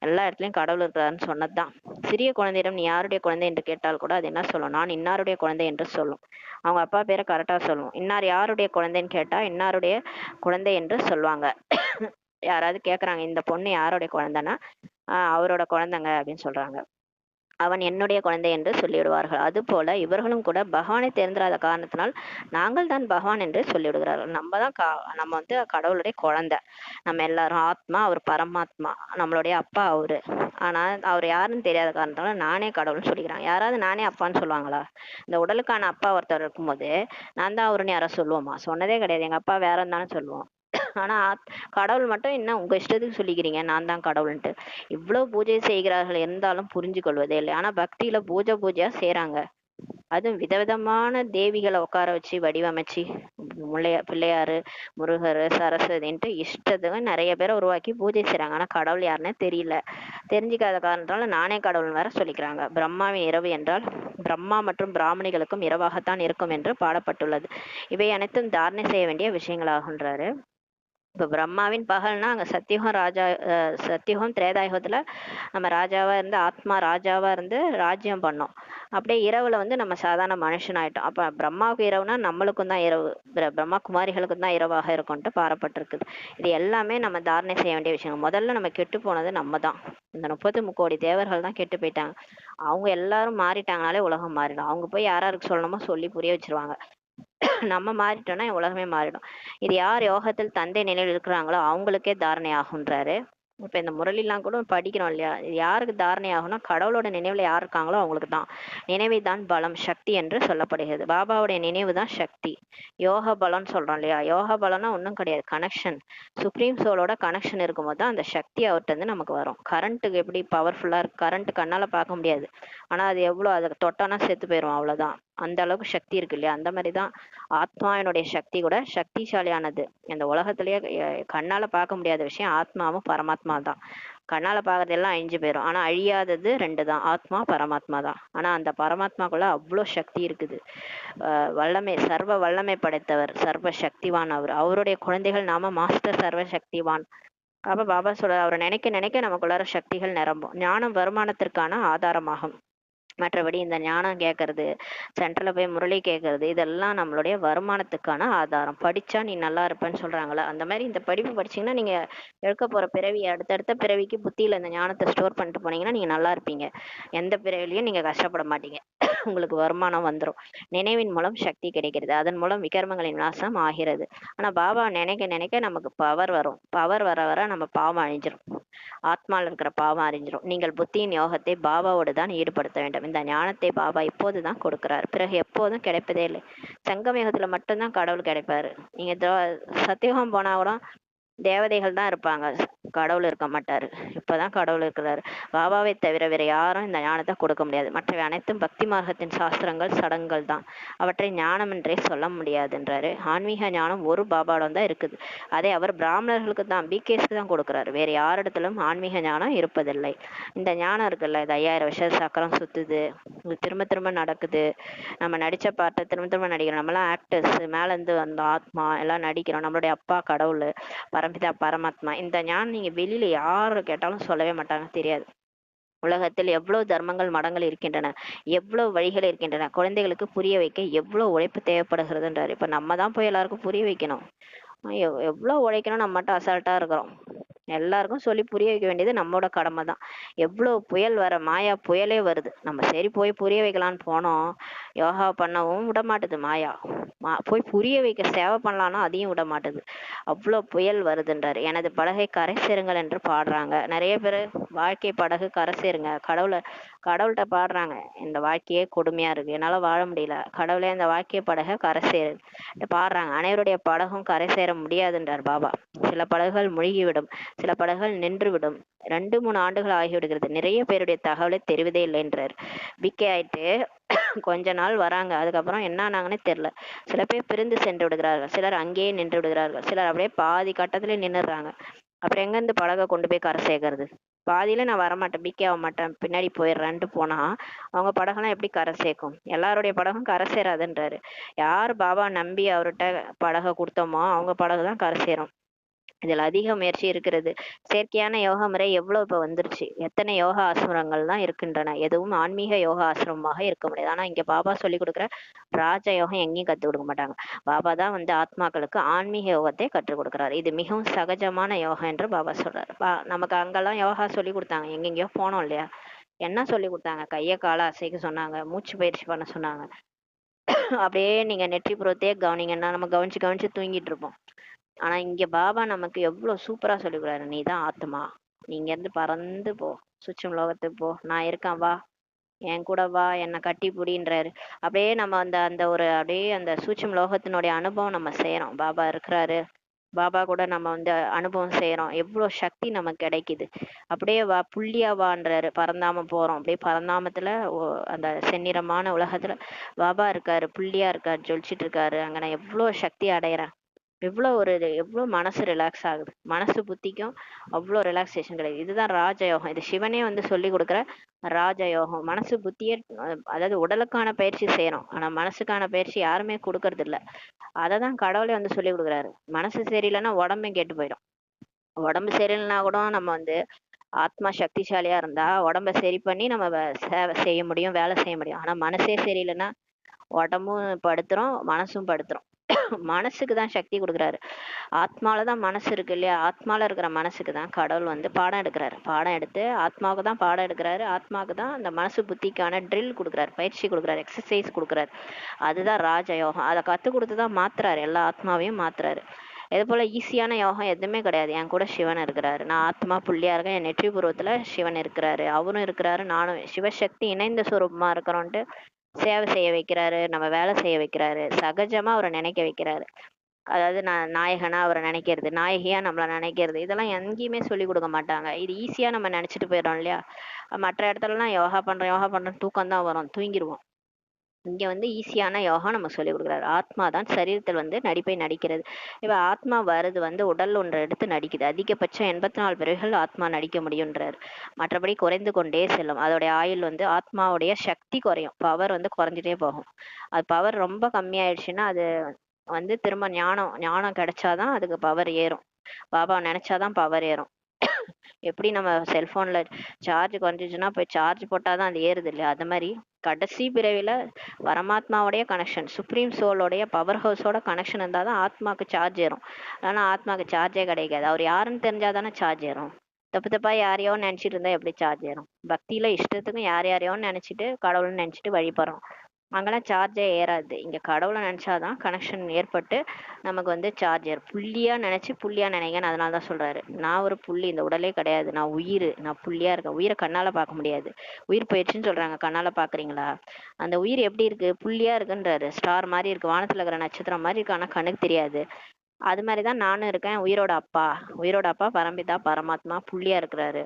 Speaker 1: எல்லா இடத்துலயும் கடவுள் இருக்கிறாருன்னு சொன்னதுதான். சிறிய குழந்தையிடம் நீ யாருடைய குழந்தை என்று கேட்டால் கூட அது என்ன சொல்லும், நான் இன்னாருடைய குழந்தை என்று சொல்லும். அவங்க அப்பா பேரை கரெக்டா சொல்லும். இன்னார் யாருடைய குழந்தைன்னு கேட்டா இன்னாருடைய குழந்தை என்று சொல்லுவாங்க. யாராவது கேக்குறாங்க இந்த பொண்ணு யாருடைய குழந்தைன்னா அவரோட குழந்தைங்க அப்படின்னு சொல்றாங்க. அவன் என்னுடைய குழந்தை என்று சொல்லிவிடுவார்கள். அதுபோல இவர்களும் கூட பகவானை தேர்ந்தெடுக்காத காரணத்தினால் நாங்கள் தான் பகவான் என்று சொல்லிவிடுகிறார்கள். நம்ம தான் நம்ம வந்து கடவுளுடைய குழந்தை. நம்ம எல்லாரும் ஆத்மா, அவர் பரமாத்மா, நம்மளுடைய அப்பா அவரு. ஆனா அவர் யாருன்னு தெரியாத காரணத்தினால நானே கடவுள்னு சொல்லிக்கிறாங்க. யாராவது நானே அப்பான்னு சொல்லுவாங்களா? இந்த உடலுக்கான அப்பா ஒருத்தர் இருக்கும்போது நான் தான் அவருன்னு யாராவது சொல்லுவோமா? சொன்னதே கிடையாது. எங்க அப்பா வேற தானே சொல்லுவோம். ஆனா கடவுள் மட்டும் என்ன உங்க இஷ்டத்துக்கு சொல்லிக்கிறீங்க நான் தான் கடவுள்ன்ட்டு. இவ்வளவு பூஜை செய்கிறார்கள் இருந்தாலும் புரிஞ்சு கொள்வதே இல்லை. ஆனா பக்தியில பூஜையா செய்யறாங்க. அதுவும் விதவிதமான தேவிகளை உட்கார வச்சு வடிவமைச்சு பிள்ளையாரு, முருகர், சரஸ்வதின்ட்டு இஷ்டத்துக்கு நிறைய பேரை உருவாக்கி பூஜை செய்யறாங்க. ஆனா கடவுள் யாருன்னே தெரியல. தெரிஞ்சுக்காத காரணத்தால நானே கடவுள் வேற சொல்லிக்கிறாங்க. பிரம்மாவின் இரவு என்றால் பிரம்மா மற்றும் பிராமணிகளுக்கும் இரவாகத்தான் இருக்கும் என்று பாடப்பட்டுள்ளது. இவை அனைத்தும் தாரணை செய்ய வேண்டிய விஷயங்களாகுன்றாரு. இப்ப பிரம்மாவின் பகல்னா அங்க சத்தியுகம் சத்தியுகம் திரேதாயுகத்துல நம்ம ராஜாவா இருந்து ஆத்மா ராஜாவா இருந்து ராஜ்யம் பண்ணோம். அப்படியே இரவுல வந்து நம்ம சாதாரண மனுஷன் ஆயிட்டோம். அப்ப பிரம்மாவுக்கு இரவுனா நம்மளுக்கும் தான் இரவு, பிரம்மா குமாரிகளுக்கும் தான் இரவாக இருக்கும்ட்டு பாரப்பட்டிருக்குது. இது எல்லாமே நம்ம தாரணை செய்ய வேண்டிய விஷயம். முதல்ல நம்ம கெட்டு போனது நம்ம தான். இந்த 33 கோடி தேவர்கள் தான் கெட்டு போயிட்டாங்க. அவங்க எல்லாரும் மாறிட்டாங்கனாலே உலகம் மாறிடும். அவங்க போய் யாராருக்கு சொல்லணுமோ சொல்லி புரிய வச்சிருவாங்க. நம்ம மாறிட்டோம்னா உலகமே மாறிடும். இது யார் யோகத்தில் தந்தை நிலையில் இருக்கிறாங்களோ அவங்களுக்கே தாரணை ஆகுன்றாரு. இப்ப இந்த முரளிலாம் கூட படிக்கிறோம் இல்லையா? இது யாருக்கு தாரணை ஆகும்னா கடவுளோட நினைவுல யார் இருக்காங்களோ அவங்களுக்கு தான். நினைவை தான் பலம், சக்தி என்று சொல்லப்படுகிறது. பாபாவுடைய நினைவு தான் சக்தி. யோக பலம்னு சொல்றோம் இல்லையா? யோக பலம்னா ஒன்றும் கிடையாது, கனெக்ஷன். சுப்ரீம் சோலோட கனெக்ஷன் இருக்கும்போது தான் அந்த சக்தி அவர்கிட்ட இருந்து நமக்கு வரும். கரண்ட்டுக்கு எப்படி பவர்ஃபுல்லா இருக்கு, கரண்ட் கண்ணால பார்க்க முடியாது. ஆனா அது எவ்வளவு, அதை தொட்டானா செத்து போயிடும், அவ்வளவுதான். அந்த அளவுக்கு சக்தி இருக்கு இல்லையா? அந்த மாதிரிதான் ஆத்மாவினுடைய சக்தி கூட சக்திசாலியானது. இந்த உலகத்திலேயே கண்ணால பார்க்க முடியாத விஷயம் ஆத்மாவும் பரமாத்மா தான். கண்ணால பாக்குறது எல்லாம் அழிஞ்சு போயிடும். ஆனா அழியாதது ரெண்டு தான், ஆத்மா பரமாத்மா தான். ஆனா அந்த பரமாத்மாக்குள்ள அவ்வளோ சக்தி இருக்குது. வல்லமை, சர்வ வல்லமை படைத்தவர், சர்வ சக்திவான் அவர். அவருடைய குழந்தைகள் நாம மாஸ்டர் சர்வ சக்திவான். அப்ப பாபா சொல்ற அவரை நினைக்க நினைக்க நமக்குள்ளார சக்திகள் நிரம்பும். ஞானம் வருமானத்திற்கான ஆதாரமாகும். மற்றபடி இந்த ஞானம் கேட்கறது, சென்டர்ல போய் முரளி கேட்கறது, இதெல்லாம் நம்மளுடைய வருமானத்துக்கான ஆதாரம். படிச்சா நீ நல்லா இருப்பேன்னு சொல்றாங்களா, அந்த மாதிரி இந்த படிப்பு படிச்சீங்கன்னா நீங்க எடுக்க போற பிறவி, அடுத்தடுத்த பிறவிக்கு புத்தியில இந்த ஞானத்தை ஸ்டோர் பண்ணிட்டு போனீங்கன்னா நீங்க நல்லா இருப்பீங்க. எந்த பிறவிலையும் நீங்க கஷ்டப்பட மாட்டீங்க. உங்களுக்கு வருமானம் வந்துடும். நினைவின் மூலம் சக்தி கிடைக்கிறது. அதன் மூலம் விகர்மங்களின் நாசம் ஆகிறது. ஆனா பாபா நினைக்க நினைக்க நமக்கு பவர் வரும். பவர் வர வர நம்ம பாவம் அழிஞ்சிரும். ஆத்மாவில் இருக்கிற பாவம் அறிஞ்சிரும். நீங்கள் புத்தியின் யோகத்தை பாபாவோடு தான் ஈடுபடுத்த வேண்டும். இந்த ஞானத்தை பாபா இப்போதுதான் கொடுக்கிறார், பிறகு எப்போதும் கிடைப்பதே இல்லை. சங்கம் யுகத்துல மட்டும்தான் கடவுள் கிடைப்பாரு. நீங்க சத்தியுகம் போனா கூட தேவதைகள் தான் இருப்பாங்க, கடவுள் இருக்க மாட்டாரு. இப்பதான் கடவுள் இருக்கிறாரு. பாபாவை தவிர வேற யாரும் இந்த ஞானத்தை கொடுக்க முடியாது. மற்றவை அனைத்தும் பக்தி மார்க்கத்தின் சாஸ்திரங்கள், சடங்குகள் தான். அவற்றை ஞானம் என்றே சொல்ல முடியாதுன்றாரு. ஆன்மீக ஞானம் ஒரு பாபாவிடம் தான் இருக்குது. அதை அவர் பிராமணர்களுக்கு தான், பிகேஸ்க்கு தான் கொடுக்குறாரு. வேற யாரிடத்திலும் ஆன்மீக ஞானம் இருப்பதில்லை. இந்த ஞானம் இருக்குல்ல, இது 5000 வருஷம் சக்கரம் சுத்துது, இது திரும்ப திரும்ப நடக்குது. நம்ம நடிச்ச பாட்டை திரும்ப திரும்ப நடிக்கிறோம். நம்மளாம் ஆக்டர்ஸ், மேல இருந்து வந்த ஆத்மா எல்லாம் நடிக்கிறோம். நம்மளுடைய அப்பா கடவுள், பரம்பிதா பரமாத்மா. இந்த ஞானம் நீங்க வெளியில யாரு கேட்டாலும் சொல்லவே மாட்டாங்க, தெரியாது. உலகத்தில் எவ்வளவு தர்மங்கள், மடங்கள் இருக்கின்றன, எவ்வளவு வழிகள் இருக்கின்றன. குழந்தைகளுக்கு புரிய வைக்க எவ்வளவு உழைப்பு தேவைப்படுகிறதுன்றாரு. இப்ப நம்ம தான் போய் எல்லாருக்கும் புரிய வைக்கணும். எவ்வளவு உழைக்கணும், நம்ம மட்டும் அசால்ட்டா இருக்கிறோம். எல்லாருக்கும் சொல்லி புரிய வைக்க வேண்டியது நம்மளோட கடமை தான். எவ்வளவு புயல் வர, மாயா புயலே வருது. நம்ம சரி போய் புரிய வைக்கலான்னு போனோம், யோகா பண்ணவும் விட மாட்டுது மாயா. போய் புரிய வைக்க சேவை பண்ணலாம்னா அதையும் விட மாட்டுது. அவ்வளோ புயல் வருதுன்றாரு. எனது படகை கரை சேருங்கள் என்று பாடுறாங்க நிறைய பேர். வாழ்க்கை படகு கரை சேருங்க, கடவுள்கிட்ட பாடுறாங்க. இந்த வாழ்க்கையே கொடுமையா இருக்கு, என்னால வாழ முடியல, கடவுளே இந்த வாழ்க்கை படகை கரை சேரு பாடுறாங்க. அனைவருடைய படகும் கரை சேர முடியாதுன்றார் பாபா. சில படகுகள் முழுகிவிடும், சில படகுகள் நின்றுவிடும். 2-3 ஆண்டுகள் ஆகிவிடுகிறது. நிறைய பேருடைய தகவலை தெரிவதே இல்லைன்றார். பிகே ஆயிட்டு கொஞ்ச நாள் வராங்க, அதுக்கப்புறம் என்ன ஆனாங்கன்னே தெரியல. சில பேர் பிரிந்து சென்று விடுகிறார்கள், சிலர் அங்கேயே நின்று விடுகிறார்கள், சிலர் அப்படியே பாதி கட்டத்திலே நின்றுடுறாங்க. அப்புறம் எங்க இருந்து படகை கொண்டு போய் கரை சேர்க்கறது? பாதியில நான் வரமாட்டேன், பிகே ஆக மாட்டேன், பின்னாடி போயிடுறேன்ட்டு போனா அவங்க படகுலாம் எப்படி கரை சேர்க்கும்? எல்லாருடைய படகும் கரை சேராதுன்றாரு. யார் பாபா நம்பி அவர்கிட்ட படகை கொடுத்தோமோ அவங்க படகுதான் கரை சேரும். இதில் அதிக முயற்சி இருக்கிறது. செயற்கையான யோகா முறை எவ்வளோ இப்போ வந்துருச்சு. எத்தனை யோகா ஆசிரமங்கள் தான் இருக்கின்றன. எதுவும் ஆன்மீக யோகா ஆசிரமமாக இருக்க முடியாது. ஆனால் இங்கே பாபா சொல்லி கொடுக்குற ராஜ யோகம் எங்கேயும் கற்றுக் கொடுக்க மாட்டாங்க. பாபா தான் வந்து ஆத்மாக்களுக்கு ஆன்மீக யோகத்தை கற்றுக் கொடுக்குறாரு. இது மிகவும் சகஜமான யோகம் என்று பாபா சொல்றாரு. நமக்கு அங்கெல்லாம் யோகா சொல்லி கொடுத்தாங்க, எங்கெங்கேயோ போனோம் இல்லையா? என்ன சொல்லி கொடுத்தாங்க? கையை காலை அசைக்க சொன்னாங்க, மூச்சு பயிற்சி பண்ண சொன்னாங்க. அப்படியே நீங்க நெற்றி புறத்தையே கவனிங்கன்னா நம்ம கவனிச்சு கவனிச்சு தூங்கிட்டு இருப்போம். ஆனா இங்க பாபா நமக்கு எவ்வளவு சூப்பரா சொல்லிக்கிறாரு. நீ தான் ஆத்மா, நீங்க இருந்து பறந்து போ, சுற்றும் லோகத்துக்கு போ, நான் இருக்கேன், வா என் கூட வா, என்னை கட்டி புடின்றாரு. அப்படியே நம்ம அந்த அந்த ஒரு அப்படியே அந்த சூட்சும் லோகத்தினுடைய அனுபவம் நம்ம செய்யறோம். பாபா இருக்கிறாரு, பாபா கூட நம்ம வந்து அனுபவம் செய்யறோம். எவ்வளவு சக்தி நமக்கு கிடைக்குது. அப்படியே வா, புள்ளியா வான்றாரு. பரந்தாம போறோம். அப்படியே பரந்தாமத்துல அந்த செந்நிறமான உலகத்துல பாபா இருக்காரு, புள்ளியா இருக்காரு, ஜொலிச்சிட்டு இருக்காரு. அங்க நான் எவ்வளவு சக்தி அடையறேன். எவ்வளவு மனசு ரிலாக்ஸ் ஆகுது. மனசு புத்திக்கும் அவ்வளோ ரிலாக்ஸேஷன் கிடைக்குது. இதுதான் ராஜயோகம். இது சிவனே வந்து சொல்லி கொடுக்குற ராஜயோகம். மனசு புத்தியே அதாவது உடலுக்கான பயிற்சி செய்யறோம், ஆனா மனசுக்கான பயிற்சி யாருமே கொடுக்கறது இல்ல. அததான் கடவுளே வந்து சொல்லி கொடுக்குறாரு. மனசு சரியில்லைன்னா உடம்பும் கெட்டு போயிடும். உடம்பு சரியில்லைன்னா கூட நம்ம வந்து ஆத்மா சக்திசாலியா இருந்தா உடம்ப சரி பண்ணி நம்ம சேவை செய்ய முடியும், வேலை செய்ய முடியும். ஆனா மனசே சரியில்லைன்னா உடம்பும் படுத்துறோம், மனசும் படுத்துறோம். மனசுக்கு தான் சக்தி கொடுக்குறாரு. ஆத்மால தான் மனசு இருக்கு இல்லையா? ஆத்மால இருக்கிற மனசுக்கு தான் கடவுள் வந்து பாடம் எடுக்கிறாரு. பாடம் எடுத்து ஆத்மாவுக்கு தான் பாடம் எடுக்கிறாரு. ஆத்மாவுக்கு தான் அந்த மனசு புத்திக்கான ட்ரில் கொடுக்குறாரு, பயிற்சி கொடுக்குறாரு, எக்ஸசைஸ் கொடுக்குறாரு. அதுதான் ராஜயோகம். அதை கற்றுக் கொடுத்து தான் மாத்துறாரு, எல்லா ஆத்மாவையும் மாத்துறாரு. இது போல ஈஸியான யோகம் எதுவுமே கிடையாது. என் கூட சிவன் இருக்கிறாரு, நான் ஆத்மா புள்ளியா இருக்கேன், என் நெற்றி பூர்வத்துல சிவன் இருக்கிறாரு, அவரும் இருக்கிறாரு, நானும் சிவசக்தி இணைந்த சுரூபமா இருக்கிறோன்ட்டு சேவை செய்ய வைக்கிறாரு, நம்ம வேலை செய்ய வைக்கிறாரு, சகஜமா அவரை நினைக்க வைக்கிறாரு. அதாவது நான் நாயகனா அவரை நினைக்கிறது, நாயகியா நம்மள நினைக்கிறது, இதெல்லாம் எங்கேயுமே சொல்லி கொடுக்க மாட்டாங்க. இது ஈஸியா நம்ம நினைச்சிட்டு போயிடறோம் இல்லையா? மற்ற இடத்துலலாம் யோகா பண்றேன் தூக்கம் தான் வரும், தூங்கிடுவோம். இங்க வந்து ஈஸியான யோகா நம்ம சொல்லி கொடுக்குறாரு. ஆத்மா தான் சரீரத்தில் வந்து நடிப்பை நடிக்கிறது. இப்ப ஆத்மா வருது வந்து உடல் ஒன்றை எடுத்து நடிக்குது. அதிகபட்சம் 84 பிறவிகள் ஆத்மா நடிக்க முடியுன்றாரு. மற்றபடி குறைந்து கொண்டே செல்லும். அதோடைய ஆயுள் வந்து ஆத்மாவுடைய சக்தி குறையும், பவர் வந்து குறைஞ்சிட்டே போகும். அது பவர் ரொம்ப கம்மியாயிடுச்சுன்னா அது வந்து திரும்ப ஞானம் ஞானம் கிடைச்சாதான் அதுக்கு பவர் ஏறும். பாபா நினைச்சாதான் பவர் ஏறும். எப்படி நம்ம செல்போன்ல சார்ஜ் குறைஞ்சிச்சுன்னா போய் சார்ஜ் போட்டாதான் அது ஏறுது இல்லையா? அது மாதிரி கடைசி பிறவில பரமாத்மாவுடைய கனெக்ஷன், சுப்ரீம் சோலோடைய பவர் ஹவுஸோட கனெக்ஷன் இருந்தால் தான் ஆத்மாக்கு சார்ஜ் ஏறும். ஆனால் ஆத்மாக்கு சார்ஜே கிடைக்காது. அவர் யாருன்னு தெரிஞ்சாதானே சார்ஜ் ஏறும். தப்பு தப்பா யாரையோ நினைச்சிட்டு இருந்தா எப்படி சார்ஜ் ஏறும்? பக்தியில இஷ்டத்துக்கும் யார் யாரையோன்னு நினைச்சிட்டு கடவுள்னு நினைச்சிட்டு வழிபடுறோம். அங்கெல்லாம் சார்ஜே ஏறாது. இங்க கடவுளை நினைச்சாதான் கனெக்ஷன் ஏற்பட்டு நமக்கு வந்து சார்ஜ் ஏறும். புள்ளியா நினைச்சு புள்ளியா நினைங்கன்னு அதனால தான் சொல்றாரு. நான் ஒரு புள்ளி, இந்த உடலே கிடையாது, நான் உயிர், நான் புள்ளியா இருக்கேன். உயிரை கண்ணால பார்க்க முடியாது, உயிர் போயிடுச்சுன்னு சொல்றாங்க. கண்ணால பாக்குறீங்களா? அந்த உயிர் எப்படி இருக்கு? புள்ளியா இருக்குன்றாரு. ஸ்டார் மாதிரி இருக்கு, வானத்துல இருக்கிற நட்சத்திரம் மாதிரி இருக்கு, ஆனா கண்ணுக்கு தெரியாது. அது மாதிரிதான் நானும் இருக்கேன். உயிரோட அப்பா பரம்பிதா பரமாத்மா புள்ளியா இருக்கிறாரு.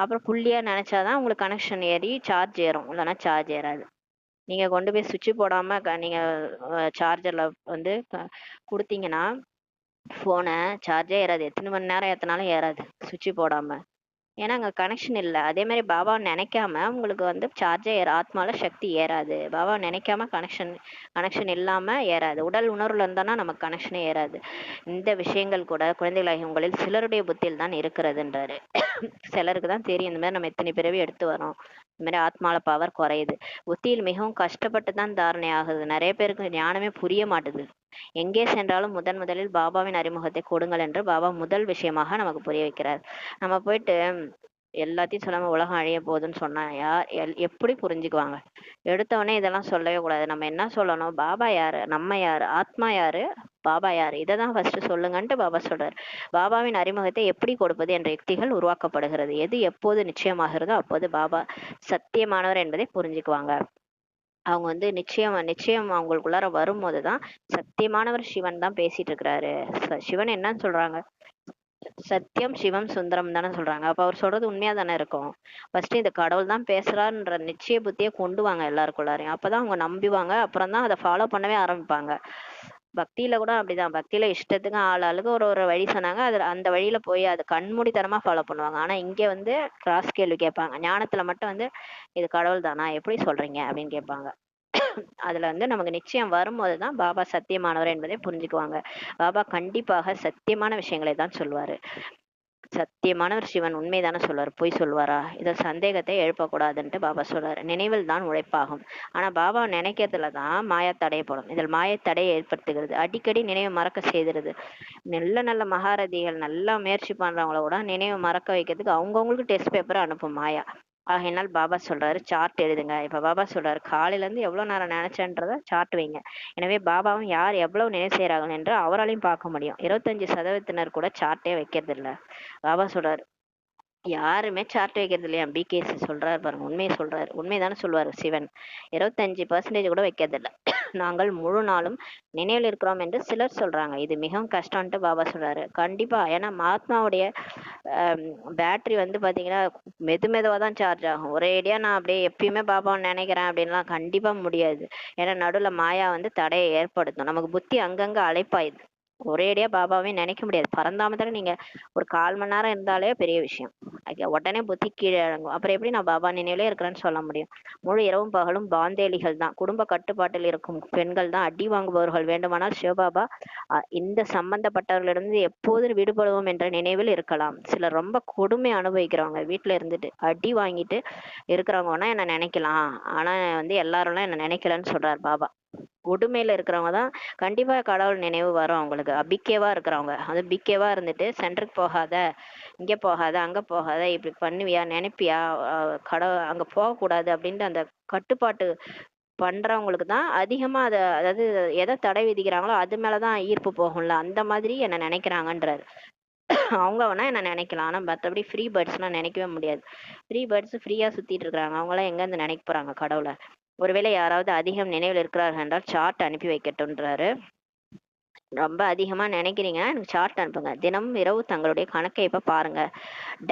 Speaker 1: அப்புறம் புள்ளியா நினைச்சாதான் உங்களுக்கு கனெக்ஷன் ஏறி சார்ஜ் ஏறும், இல்லைன்னா சார்ஜ் ஏறாது. நீங்க கொண்டு போய் சுவிட்ச் போடாம நீங்க சார்ஜர்ல வந்து கொடுத்தீங்கன்னா போனை சார்ஜே ஏறாது. எத்தனை மணி நேரம் ஏத்தினாலும் ஏறாது சுவிட்ச் போடாம. ஏன்னா அங்க கனெக்ஷன் இல்லை. அதே மாதிரி பாபாவை நினைக்காம உங்களுக்கு வந்து சார்ஜே ஆத்மால சக்தி ஏறாது. பாபாவை நினைக்காம கனெக்ஷன் இல்லாம ஏறாது. உடல் உணர்வுல இருந்தானா நமக்கு கனெக்ஷனே ஏறாது. இந்த விஷயங்கள் கூட குழந்தைகளாகி உங்களில் சிலருடைய புத்தியில் தான் இருக்கிறதுன்றாரு. சிலருக்கு தான் தெரியும் இந்த மாதிரி நம்ம எத்தனை பிறவி எடுத்து வரோம், இந்த மாதிரி ஆத்மால பவர் குறையுது. புத்தியில் மிகவும் கஷ்டப்பட்டு தான் தாரணை ஆகுது. நிறைய பேருக்கு ஞானமே புரிய மாட்டுது. எங்கே சென்றாலும் முதலில் பாபாவின் அறிமுகத்தை கொடுங்கள் என்று பாபா முதல் விஷயமாக நமக்கு புரிய வைக்கிறார். நம்ம போயிட்டு எல்லாத்தையும் சொல்லாம உலகம் அழிய போகுதுன்னு சொன்னா யார் எப்படி புரிஞ்சுக்குவாங்க? எடுத்தவொடனே இதெல்லாம் சொல்லவே கூடாது. நம்ம என்ன சொல்லணும்? பாபா யாரு, நம்ம யாரு, ஆத்மா யாரு, பாபா யாரு, இதைதான் ஃபர்ஸ்ட் சொல்லுங்கன்ட்டு பாபா சொல்றாரு. பாபாவின் அறிமுகத்தை எப்படி கொடுப்பது என்ற யுக்திகள் உருவாக்கப்படுகிறது. எது எப்போது நிச்சயமாகிறதோ அப்போது பாபா சத்தியமானவர் என்பதை புரிஞ்சுக்குவாங்க. அவங்க வந்து நிச்சயம் அவங்களுக்குள்ளார வரும்போதுதான் சத்தியமானவர் சிவன் தான் பேசிட்டு இருக்கிறாரு. சிவன் என்னன்னு சொல்றாங்க? சத்தியம் சிவம் சுந்தரம் தானே சொல்றாங்க. அப்ப அவர் சொல்றது உண்மையா தானே இருக்கும். ஃபர்ஸ்ட் இந்த கடவுள் தான் பேசுறாருன்ற நிச்சய புத்தியை கொண்டு வாங்க எல்லாருக்குள்ளாரையும். அப்பதான் அவங்க நம்புவாங்க. அப்புறம் தான் அதை ஃபாலோ பண்ணவே ஆரம்பிப்பாங்க. பக்தியில கூட அப்படிதான். பக்தியில இஷ்டத்துக்கு ஆளுக்கு ஒரு ஒரு வழி சொன்னாங்க, அது அந்த வழியில போய் அது கண்மூடித்தனமா ஃபாலோ பண்ணுவாங்க. ஆனா இங்க வந்து கிராஸ் கேள்வி கேட்பாங்க. ஞானத்துல மட்டும் வந்து இது கடவுள் தானா எப்படி சொல்றீங்க அப்படின்னு கேட்பாங்க. அதுல வந்து நமக்கு நிச்சயம் வரும்போது தான் பாபா சத்தியமானவர் என்பதை புரிஞ்சுக்குவாங்க. பாபா கண்டிப்பாக சத்தியமான விஷயங்களை தான் சொல்வாரு. சத்தியமானவர் சிவன் உண்மைதானே சொல்வார், பொய் சொல்வாரா? இத சந்தேகத்தை எழுப்பக்கூடாதுன்ட்டு பாபா சொல்றாரு. நினைவில் தான் உழைப்பாகும். ஆனா பாபா நினைக்கிறதுல தான் மாயா தடைப்படும். இதில் மாய தடையை ஏற்படுத்துகிறது. அடிக்கடி நினைவு மறக்க செய்திருது. நல்ல நல்ல மகாரதிகள் நல்லா முயற்சி பண்றவங்கள கூட நினைவு மறக்க வைக்கிறதுக்கு அவங்கவுங்களுக்கு டெஸ்ட் பேப்பர் அனுப்பும் மாயா. ஆகையினால் பாபா சொல்றாரு சார்ட் எழுதுங்க. இப்ப பாபா சொல்றாரு காலையில இருந்து எவ்வளவு நேரம் நினைச்சேன்றத சார்ட் வைங்க. எனவே பாபாவும் யார் எவ்வளவு நினைவு செய்யறாங்க என்று அவராலையும் பார்க்க முடியும். 25% கூட சார்ட்டே வைக்கிறது இல்ல. பாபா சொல்றாரு யாருமே சார்ட் வைக்கிறது இல்லையா? பிகேசி சொல்றாரு பாருங்க, உண்மையை சொல்றாரு. உண்மைதானே சொல்வாரு சிவன். 25% கூட வைக்கிறது இல்ல. நாங்கள் முழு நாளும் நினைவில் இருக்கிறோம் என்று சிலர் சொல்றாங்க. இது மிகவும் கஷ்டம்ட்டு பாபா சொல்றாரு. கண்டிப்பா, ஏன்னா மகாத்மாவுடைய பேட்டரி வந்து பாத்தீங்கன்னா மெதுவா தான் சார்ஜ் ஆகும். ஒரேடியா நான் அப்படியே எப்பயுமே பாபாவை நினைக்கிறேன் அப்படின்லாம் கண்டிப்பா முடியாது. ஏன்னா நடுவுல மாயா வந்து தடையை ஏற்படுத்தும். நமக்கு புத்தி அங்கங்க அலைப்பாயுது. ஒரேடியா பாபாவே நினைக்க முடியாது. பரந்தாமத்துல நீங்க ஒரு 1/4 மணி நேரம் இருந்தாலே பெரிய விஷயம். உடனே புத்தி கீழே இறங்கும். அப்புறம் எப்படி நான் பாபா நினைவிலே இருக்கிறேன்னு சொல்ல முடியும்? முழு இரவும் பகலும் பாந்தேலிகள் தான். குடும்ப கட்டுப்பாட்டில் இருக்கும் பெண்கள் தான் அடி வாங்குபவர்கள். வேண்டுமானால் சிவபாபா இந்த சம்பந்தப்பட்டவர்களிடம் எப்போது விடுபடுவோம் என்ற நினைவில் இருக்கலாம். சிலர் ரொம்ப கொடுமை அனுபவிக்கிறவங்க, வீட்டுல இருந்துட்டு அடி வாங்கிட்டு இருக்கிறவங்க வேணா என்ன நினைக்கலாம். ஆனா வந்து எல்லாரும் என்ன நினைக்கலன்னு சொல்றாரு பாபா. கொடுமையில இருக்கிறவங்க தான் கண்டிப்பா கடவுள் நினைவு வரும் அவங்களுக்கு. பிக்கேவா இருக்கிறவங்க, அது பிக்கேவா இருந்துட்டு சென்டருக்கு போகாத, இங்க போகாத, அங்க போகாத, இப்படி பண்ணுவியா, நினைப்பியா, கடவுள் அங்க போகக்கூடாது அப்படின்ட்டு அந்த கட்டுப்பாட்டு பண்றவங்களுக்கு தான் அதிகமா அதாவது எதை தடை விதிக்கிறாங்களோ அது மேலதான் ஈர்ப்பு போகும்ல. அந்த மாதிரி என்ன நினைக்கிறாங்கன்றாரு. அவங்க வேணா என்ன நினைக்கலாம். ஆனா மற்றபடி ஃப்ரீ பேர்ட்ஸ்லாம் நினைக்கவே முடியாது. ஃப்ரீ பேர்ட்ஸ் ஃப்ரீயா சுத்திட்டு இருக்காங்க. அவங்களாம் எங்க இருந்து நினைக்க போறாங்க கடவுளை? ஒருவேளை யாராவது அதிகம் நினைவில் இருக்கிறார்கள் என்றால் சார்ட் அனுப்பி வைக்கட்டும்ன்றாரு. ரொம்ப அதிகமா நினைக்கிறீங்கன்னா எனக்கு சார்ட் அனுப்புங்க. தினமும் இரவு தங்களுடைய கணக்கை இப்ப பாருங்க.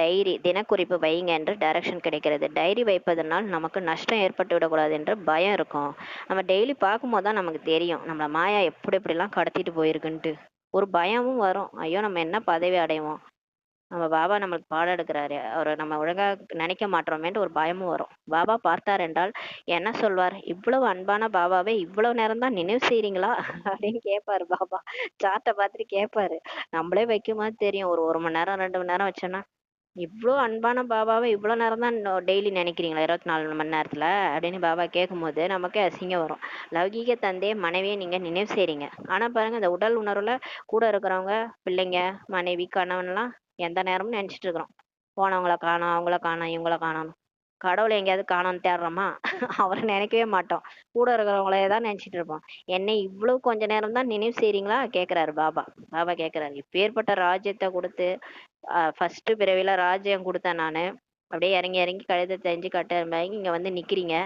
Speaker 1: டைரி தினக்குறிப்பு வைங்க என்று டைரக்ஷன் கிடைக்கிறது. டைரி வைப்பதனால் நமக்கு நஷ்டம் ஏற்பட்டு விடக்கூடாது என்ற பயம் இருக்கும். நம்ம டெய்லி பார்க்கும்போது தான் நமக்கு தெரியும் நம்மள மாயா எப்படி எப்படிலாம் கடத்திட்டு போயிருக்குன்ட்டு. ஒரு பயமும் வரும். ஐயோ நம்ம என்ன பதவி அடைவோம், நம்ம பாபா நம்மளுக்கு பாடம் எடுக்கிறாரு, அவரை நம்ம ஒழுங்கா நினைக்க மாட்டோமேன்ட்டு ஒரு பயமும் வரும். பாபா பார்த்தார் என்றால் என்ன சொல்வார்? இவ்வளவு அன்பான பாபாவை இவ்வளவு நேரம் தான் நினைவு செய்றீங்களா அப்படின்னு கேட்பாரு பாபா. சார்ட்டை பார்த்துட்டு கேட்பாரு. நம்மளே வைக்கும்போது தெரியும். ஒரு 1 மணி நேரம் 2 மணி நேரம் வச்சோன்னா இவ்வளோ அன்பான பாபாவை இவ்வளோ நேரம் தான் டெய்லி நினைக்கிறீங்களா 24 மணி நேரத்துல அப்படின்னு பாபா கேட்கும்போது நமக்கே அசிங்கம் வரும். லௌகீக தந்தையை மனைவியை நீங்க நினைவு செய்றீங்க. ஆனா பாருங்க இந்த உடல் உணர்வுல கூட இருக்கிறவங்க, பிள்ளைங்க, மனைவி, கணவன்லாம் எந்த நேரமும் நினைச்சிட்டு இருக்கிறோம். போனவங்கள காணோம், அவங்கள காணோம், இவங்கள காணோம். கடவுளை எங்கேயாவது காணோம்னு தேடுறோமா? அவரை நினைக்கவே மாட்டோம். கூட இருக்கிறவங்களே தான் நினைச்சிட்டு இருப்போம். என்னை இவ்வளவு கொஞ்ச நேரம் தான் நினைவு செய்றீங்களா கேக்குறாரு பாபா. பாபா கேக்குறாரு, இப்பேற்பட்ட ராஜ்யத்தை கொடுத்து ஃபர்ஸ்ட் பிறவில ராஜ்யம் கொடுத்தேன் நானு. அப்படியே இறங்கி இறங்கி கழுதை தெரிஞ்சு கட்ட வாங்கி இங்க வந்து நிக்கிறீங்க.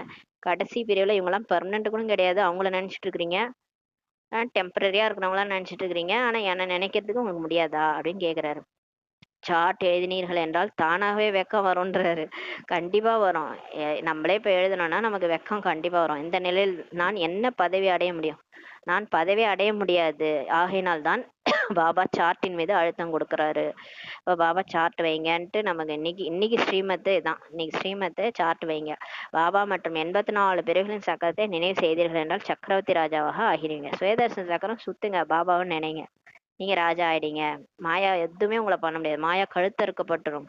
Speaker 1: கடைசி பிரிவுல இவங்கெல்லாம் பெர்மனன்ட் கூட கிடையாது, அவங்கள நினைச்சிட்டு இருக்கிறீங்க. டெம்பரரியா இருக்கிறவங்களாம் நினைச்சிட்டு இருக்கிறீங்க. ஆனா என்ன நினைக்கிறதுக்கு உங்களுக்கு முடியாதா அப்படின்னு கேக்குறாரு. சார்ட் எழுதினீர்கள் என்றால் தானாகவே வெக்கம் வரும்ன்றாரு. கண்டிப்பா வரும். நம்மளே இப்ப எழுதணும்னா நமக்கு வெக்கம் கண்டிப்பா வரும். இந்த நிலையில் நான் என்ன பதவி அடைய முடியும்? நான் பதவி அடைய முடியாது. ஆகையினால் தான் பாபா சார்ட்டின் மீது அழுத்தம் கொடுக்குறாரு. இப்ப பாபா சார்ட் வைங்கன்ட்டு நமக்கு இன்னைக்கு இன்னைக்கு ஸ்ரீமத்து இதான். இன்னைக்கு ஸ்ரீமத்து சார்ட் வைங்க. பாபா மற்றும் 84 பிரிவுகளின் சக்கரத்தை நினைவு செய்தீர்கள் என்றால் சக்கரவர்த்தி ராஜாவாக ஆகிறீங்க. சுயதர்சன சக்கரம் சுத்துங்க, பாபாவை நினைங்க, நீங்க ராஜா ஆயிடுங்க. மாயா எதுவுமே உங்களை பண்ண முடியாது. மாயா கழுத்தறுக்கப்பட்டுரும்.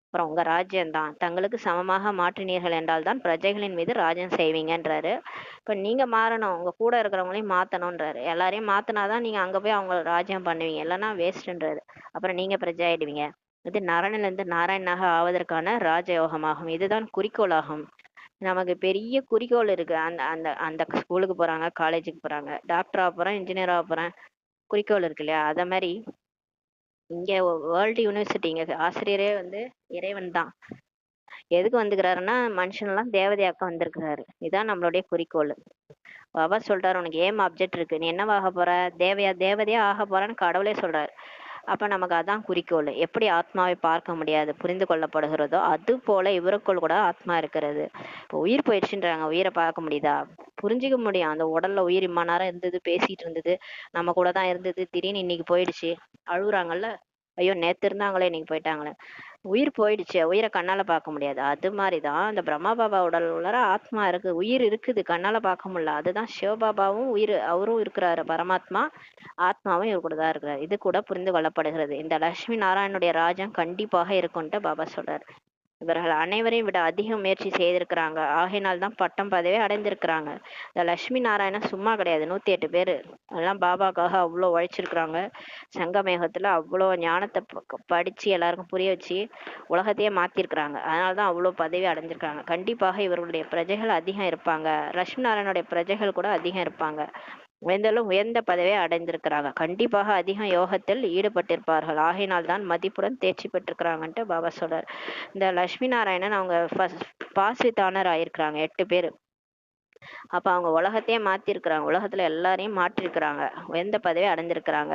Speaker 1: அப்புறம் உங்க ராஜ்யம் தான். தங்களுக்கு சமமாக மாற்றினீர்கள் என்றால் தான் பிரஜைகளின் மீது ராஜ்யம் செய்வீங்கன்றாரு. இப்ப நீங்க மாறணும், உங்க கூட இருக்கிறவங்களையும் மாத்தணும்ன்றாரு. எல்லாரையும் மாத்தினாதான் நீங்க அங்க போய் அவங்க ராஜ்யம் பண்ணுவீங்க, இல்லைன்னா வேஸ்ட்ன்றாரு. அப்புறம் நீங்க பிரஜை ஆயிடுவீங்க. இது நரனிலிருந்து நாராயணனாக ஆவதற்கான ராஜயோகமாகும். இதுதான் குறிக்கோளாகும். நமக்கு பெரிய குறிக்கோள் இருக்கு. அந்த அந்த அந்த ஸ்கூலுக்கு போறாங்க, காலேஜுக்கு போறாங்க, டாக்டர் ஆக போறேன், இன்ஜினியர் ஆக போறேன், குறிக்கோள் இருக்கு இல்லையா? அத மாதிரி இங்க வேர்ல்டு யூனிவர்சிட்டி இங்க ஆசிரியரே வந்து இறைவன் தான். எதுக்கு வந்துக்கிறாருன்னா மனுஷனெல்லாம் தேவதையாக்க வந்திருக்கிறாரு. இதான் நம்மளுடைய குறிக்கோள். பாபா சொல்றாரு உனக்கு ஏம் ஆப்ஜெக்ட் இருக்கு, நீ என்னவாக போற? தேவதையா ஆக போறன்னு கடவுளே சொல்றாரு. அப்ப நமக்கு அதான் குறிக்கோள். எப்படி ஆத்மாவை பார்க்க முடியாது புரிந்து கொள்ளப்படுகிறதோ அது போல இவருக்குள் கூட ஆத்மா இருக்கிறது. இப்போ உயிர் போயிடுச்சுன்றாங்க, உயிரை பார்க்க முடியுதா? புரிஞ்சுக்க முடியும். அந்த உடல்ல உயிர் இம்மா நேரம் இருந்தது, பேசிட்டு இருந்தது, நம்ம கூட தான் இருந்தது, திடீர்னு இன்னைக்கு போயிடுச்சு. அழுகுறாங்கல்ல, ஐயோ நேத்து இருந்தாங்களே இன்னைக்கு போயிட்டாங்களே. உயிர் போயிடுச்சு, உயிரை கண்ணால பார்க்க முடியாது. அது மாதிரிதான் அந்த பிரம்மா பாபா உடல் உள்ளார ஆத்மா இருக்கு, உயிர் இருக்குது, கண்ணால பார்க்க முடியல. அதுதான் சிவபாபாவும் உயிர், அவரும் இருக்கிறாரு பரமாத்மா, ஆத்மாவும் இவர் கூட தான் இருக்கிறார். இது கூட புரிந்து கொள்ளப்படுகிறது. இந்த லட்சுமி நாராயணுடைய ராஜ்யம் கண்டிப்பாக இருக்கும்ட்டு பாபா சொல்றாரு. இவர்கள் அனைவரையும் விட அதிக முயற்சி செய்திருக்கிறாங்க, ஆகையினால் தான் பட்டம் பதவியே அடைந்திருக்கிறாங்க. இந்த லட்சுமி நாராயணன் சும்மா கிடையாது, 108 பேரு எல்லாம் பாபாக்காக அவ்வளோ உழைச்சிருக்கிறாங்க. சங்கமேகத்துல அவ்வளோ ஞானத்தை படிச்சு எல்லாருக்கும் புரிய வச்சு உலகத்தையே மாத்திருக்கிறாங்க. அதனாலதான் அவ்வளோ பதவி அடைஞ்சிருக்காங்க. கண்டிப்பாக இவர்களுடைய பிரஜைகள் அதிகம் இருப்பாங்க, லட்சுமி நாராயணுடைய பிரஜைகள் கூட அதிகம் இருப்பாங்க. உயர்ந்தாலும் உயர்ந்த பதவியை அடைந்திருக்கிறாங்க. கண்டிப்பாக அதிகம் யோகத்தில் ஈடுபட்டிருப்பார்கள், ஆகையினால் தான் மதிப்புடன் தேர்ச்சி பெற்றிருக்கிறாங்கன்ட்டு பாபா சொல்றார். இந்த லட்சுமி நாராயணன் அவங்க பாசித்தானர் ஆயிருக்கிறாங்க 8 பேர். அப்ப அவங்க உலகத்தையே மாத்திருக்கிறாங்க, உலகத்துல எல்லாரையும் மாற்றிருக்கிறாங்க, உயர்ந்த பதவி அடைஞ்சிருக்கிறாங்க.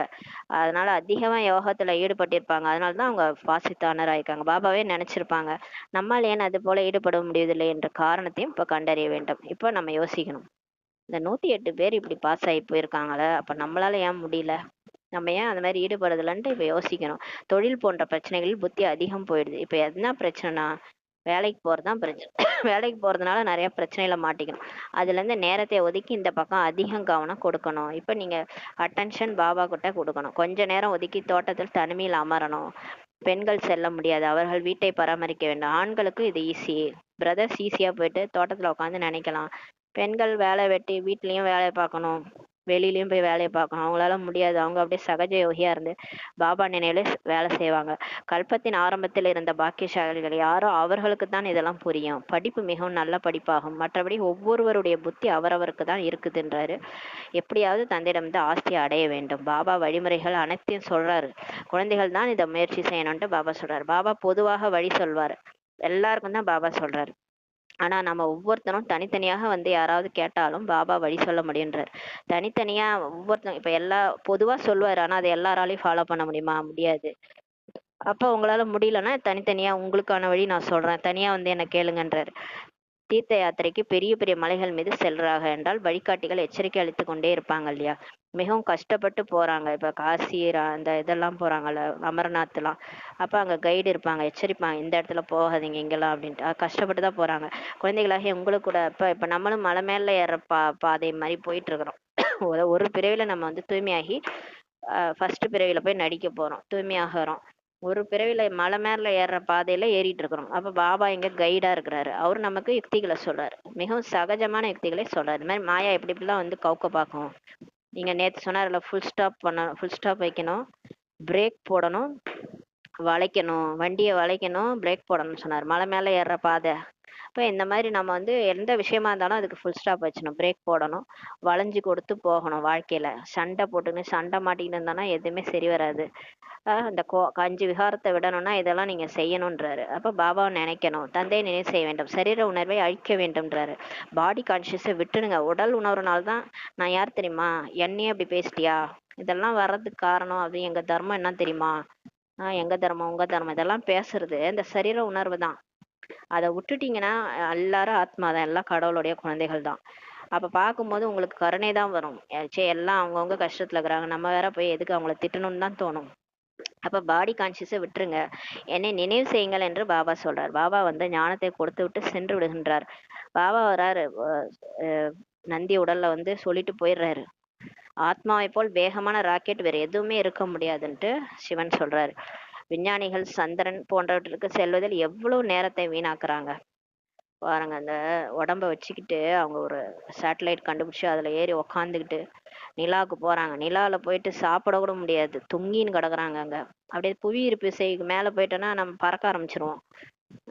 Speaker 1: அதனால அதிகமா யோகத்துல ஈடுபட்டிருப்பாங்க. அதனாலதான் அவங்க பாசித்தானர் ஆயிருக்காங்க. பாபாவே நினைச்சிருப்பாங்க நம்மால் ஏன் அது போல ஈடுபட முடியவில்லை என்ற காரணத்தையும் இப்ப கண்டறிய வேண்டும். இப்ப நம்ம யோசிக்கணும், இந்த 108 பேர் இப்படி பாஸ் ஆகி போயிருக்காங்களே, அப்ப நம்மளால ஏன் முடியல, நம்ம ஏன் அந்த மாதிரி ஈடுபடுறதுலன்ட்டு இப்ப யோசிக்கணும். தொழில் போன்ற பிரச்சனைகளில் புத்தி அதிகம் போயிடுது. இப்ப என்ன பிரச்சனைனா, வேலைக்கு போறதுதான் பிரச்சனை. வேலைக்கு போறதுனால நிறைய பிரச்சனையில மாட்டிக்கணும். அதுல இருந்து நேரத்தை ஒதுக்கி இந்த பக்கம் அதிகம் கவனம் கொடுக்கணும். இப்ப நீங்க அட்டென்ஷன் பாபா கிட்ட கொடுக்கணும். கொஞ்ச நேரம் ஒதுக்கி தோட்டத்தில் தனிமையில் அமரணும். பெண்கள் செல்ல முடியாது, அவர்கள் வீட்டை பராமரிக்க வேண்டும். ஆண்களுக்கு இது ஈஸி, பிரதர்ஸ் ஈஸியா போயிட்டு தோட்டத்துல உட்காந்து நினைக்கலாம். பெண்கள் வேலை வெட்டி வீட்லயும் வேலையை பார்க்கணும், வெளியிலயும் போய் வேலையை பார்க்கணும், அவங்களால முடியாது. அவங்க அப்படியே சகஜ யோகியா இருந்து பாபா நினைவுல வேலை செய்வாங்க. கல்பத்தின் ஆரம்பத்தில் இருந்த பாக்கியசாலிகள் யாரோ அவர்களுக்கு தான் இதெல்லாம் புரியும். படிப்பு மிகவும் நல்ல படிப்பாகும். மற்றபடி ஒவ்வொருவருடைய புத்தி அவரவருக்கு தான் இருக்குதுன்றாரு. எப்படியாவது தந்தையிடம் ஆஸ்தியை அடைய வேண்டும். பாபா வழிமுறைகள் அனைத்தையும் சொல்றாரு. குழந்தைகள் தான் இதை முயற்சி செய்யணும்ட்டு பாபா சொல்றாரு. பாபா பொதுவாக வழி சொல்வாரு, எல்லாருக்கும் தான் பாபா சொல்றாரு. ஆனா நம்ம ஒவ்வொருத்தரும் தனித்தனியாக யாராவது கேட்டாலும் பாபா வழி சொல்ல முடியுன்றார். தனித்தனியா ஒவ்வொருத்தரும் இப்ப பொதுவா சொல்லுவாரு, ஆனா அதை எல்லாராலையும் ஃபாலோ பண்ண முடியுமா? முடியாது. அப்ப உங்களால முடியலன்னா தனித்தனியா உங்களுக்கான வழி நான் சொல்றேன், தனியா என்ன கேளுங்கன்றாரு. தீர்த்த யாத்திரைக்கு பெரிய பெரிய மலைகள் மீது செல்றாங்க என்றால் வழிகாட்டிகள் எச்சரிக்கை அளித்து கொண்டே இருப்பாங்க இல்லையா. மிகவும் கஷ்டப்பட்டு போறாங்க. இப்ப காசி அந்த இதெல்லாம் போறாங்கல்ல, அமர்நாத் எல்லாம். அப்ப அங்க கைடு இருப்பாங்க, எச்சரிப்பாங்க, இந்த இடத்துல போகாதீங்க இங்கெல்லாம் அப்படின்ட்டு. கஷ்டப்பட்டு தான் போறாங்க. குழந்தைகளாக உங்களுக்கு கூட இப்ப நம்மளும் மலை மேல ஏற பாதை மாதிரி போயிட்டு இருக்கிறோம். ஒரு பிறவில நம்ம தூய்மையாகி ஃபர்ஸ்ட் பிறவில போய் நடிக்க போறோம், தூய்மையாகிறோம். ஒரு பிறவில மலை மேல ஏறுற பாதையில ஏறிட்டு இருக்கிறோம். அப்ப பாபா இங்க கைடா இருக்கிறாரு. அவரு நமக்கு யுக்திகளை சொல்றாரு, மிகவும் சகஜமான யுக்திகளை சொல்றாரு. இந்த மாதிரி மாயா எப்படி இப்படிலாம் கவுக்க பார்க்கும். நீங்க நேத்து சொன்னார்ல, ஃபுல் ஸ்டாப் பண்ணணும், ஃபுல் ஸ்டாப் வைக்கணும், பிரேக் போடணும், வளைக்கணும், வண்டியை வளைக்கணும், பிரேக் போடணும்னு சொன்னார். மலை மேல ஏறுற பாதை. இப்போ இந்த மாதிரி நம்ம எந்த விஷயமா இருந்தாலும் அதுக்கு ஃபுல் ஸ்டாப் வச்சணும், பிரேக் போடணும், வளைஞ்சு கொடுத்து போகணும். வாழ்க்கையில சண்டை போட்டுன்னு சண்டை மாட்டிக்கிட்டு இருந்தானா எதுவுமே சரி வராது. அந்த 5 விகாரத்தை விடணும்னா இதெல்லாம் நீங்க செய்யணும்ன்றாரு. அப்ப பாபாவை நினைக்கணும், தந்தையை நினைவு செய்ய வேண்டும், சரீர உணர்வை அழிக்க வேண்டும்ன்றாரு. பாடி கான்சியஸை விட்டுடுங்க. உடல் உணர்வுனால்தான் நான் யார் தெரியுமா, என்னையே அப்படி பேசிட்டியா, இதெல்லாம் வர்றதுக்கு காரணம் அது எங்க தர்மம் என்ன தெரியுமா, எங்க தர்மம் உங்க தர்மம் இதெல்லாம் பேசுறது இந்த சரீர உணர்வு தான். அதை விட்டுட்டீங்கன்னா எல்லாரும் ஆத்மா தான், எல்லாம் கடவுளுடைய குழந்தைகள் தான். அப்ப பார்க்கும்போது உங்களுக்கு கருணை தான் வரும். எல்லாம் அவங்கவுங்க கஷ்டத்துல இருக்கிறாங்க, நம்ம வேற போய் எதுக்கு அவங்கள திட்டணும்னு தான் தோணும். அப்ப பாடி கான்சியஸை விட்டுருங்க, என்னை நினைவு செய்யுங்கள் என்று பாபா சொல்றார். பாபா ஞானத்தை கொடுத்து விட்டு சென்று விடுகின்றார். பாபா வராரு, நந்தி உடல்ல சொல்லிட்டு போயிடுறாரு, ஆத்மாவை போல் வேகமான ராக்கெட் வேற எதுவுமே இருக்க முடியாதுன்ட்டு சிவன் சொல்றாரு. விஞ்ஞானிகள் சந்திரன் போன்றவற்றுக்கு செல்வதில் எவ்வளவு நேரத்தை வீணாக்குறாங்க பாருங்க. அந்த உடம்ப வச்சுக்கிட்டு அவங்க ஒரு சேட்டலைட் கண்டுபிடிச்சு அதுல ஏறி உக்காந்துக்கிட்டு நிலாவுக்கு போறாங்க. நிலாவில போயிட்டு சாப்பிட கூட முடியாது, தொங்கின்னு கிடக்குறாங்க அங்க. அப்படியே புவி ஈர்ப்பு விசைக்கு மேல போயிட்டோன்னா நம்ம பறக்க ஆரம்பிச்சிருவோம்.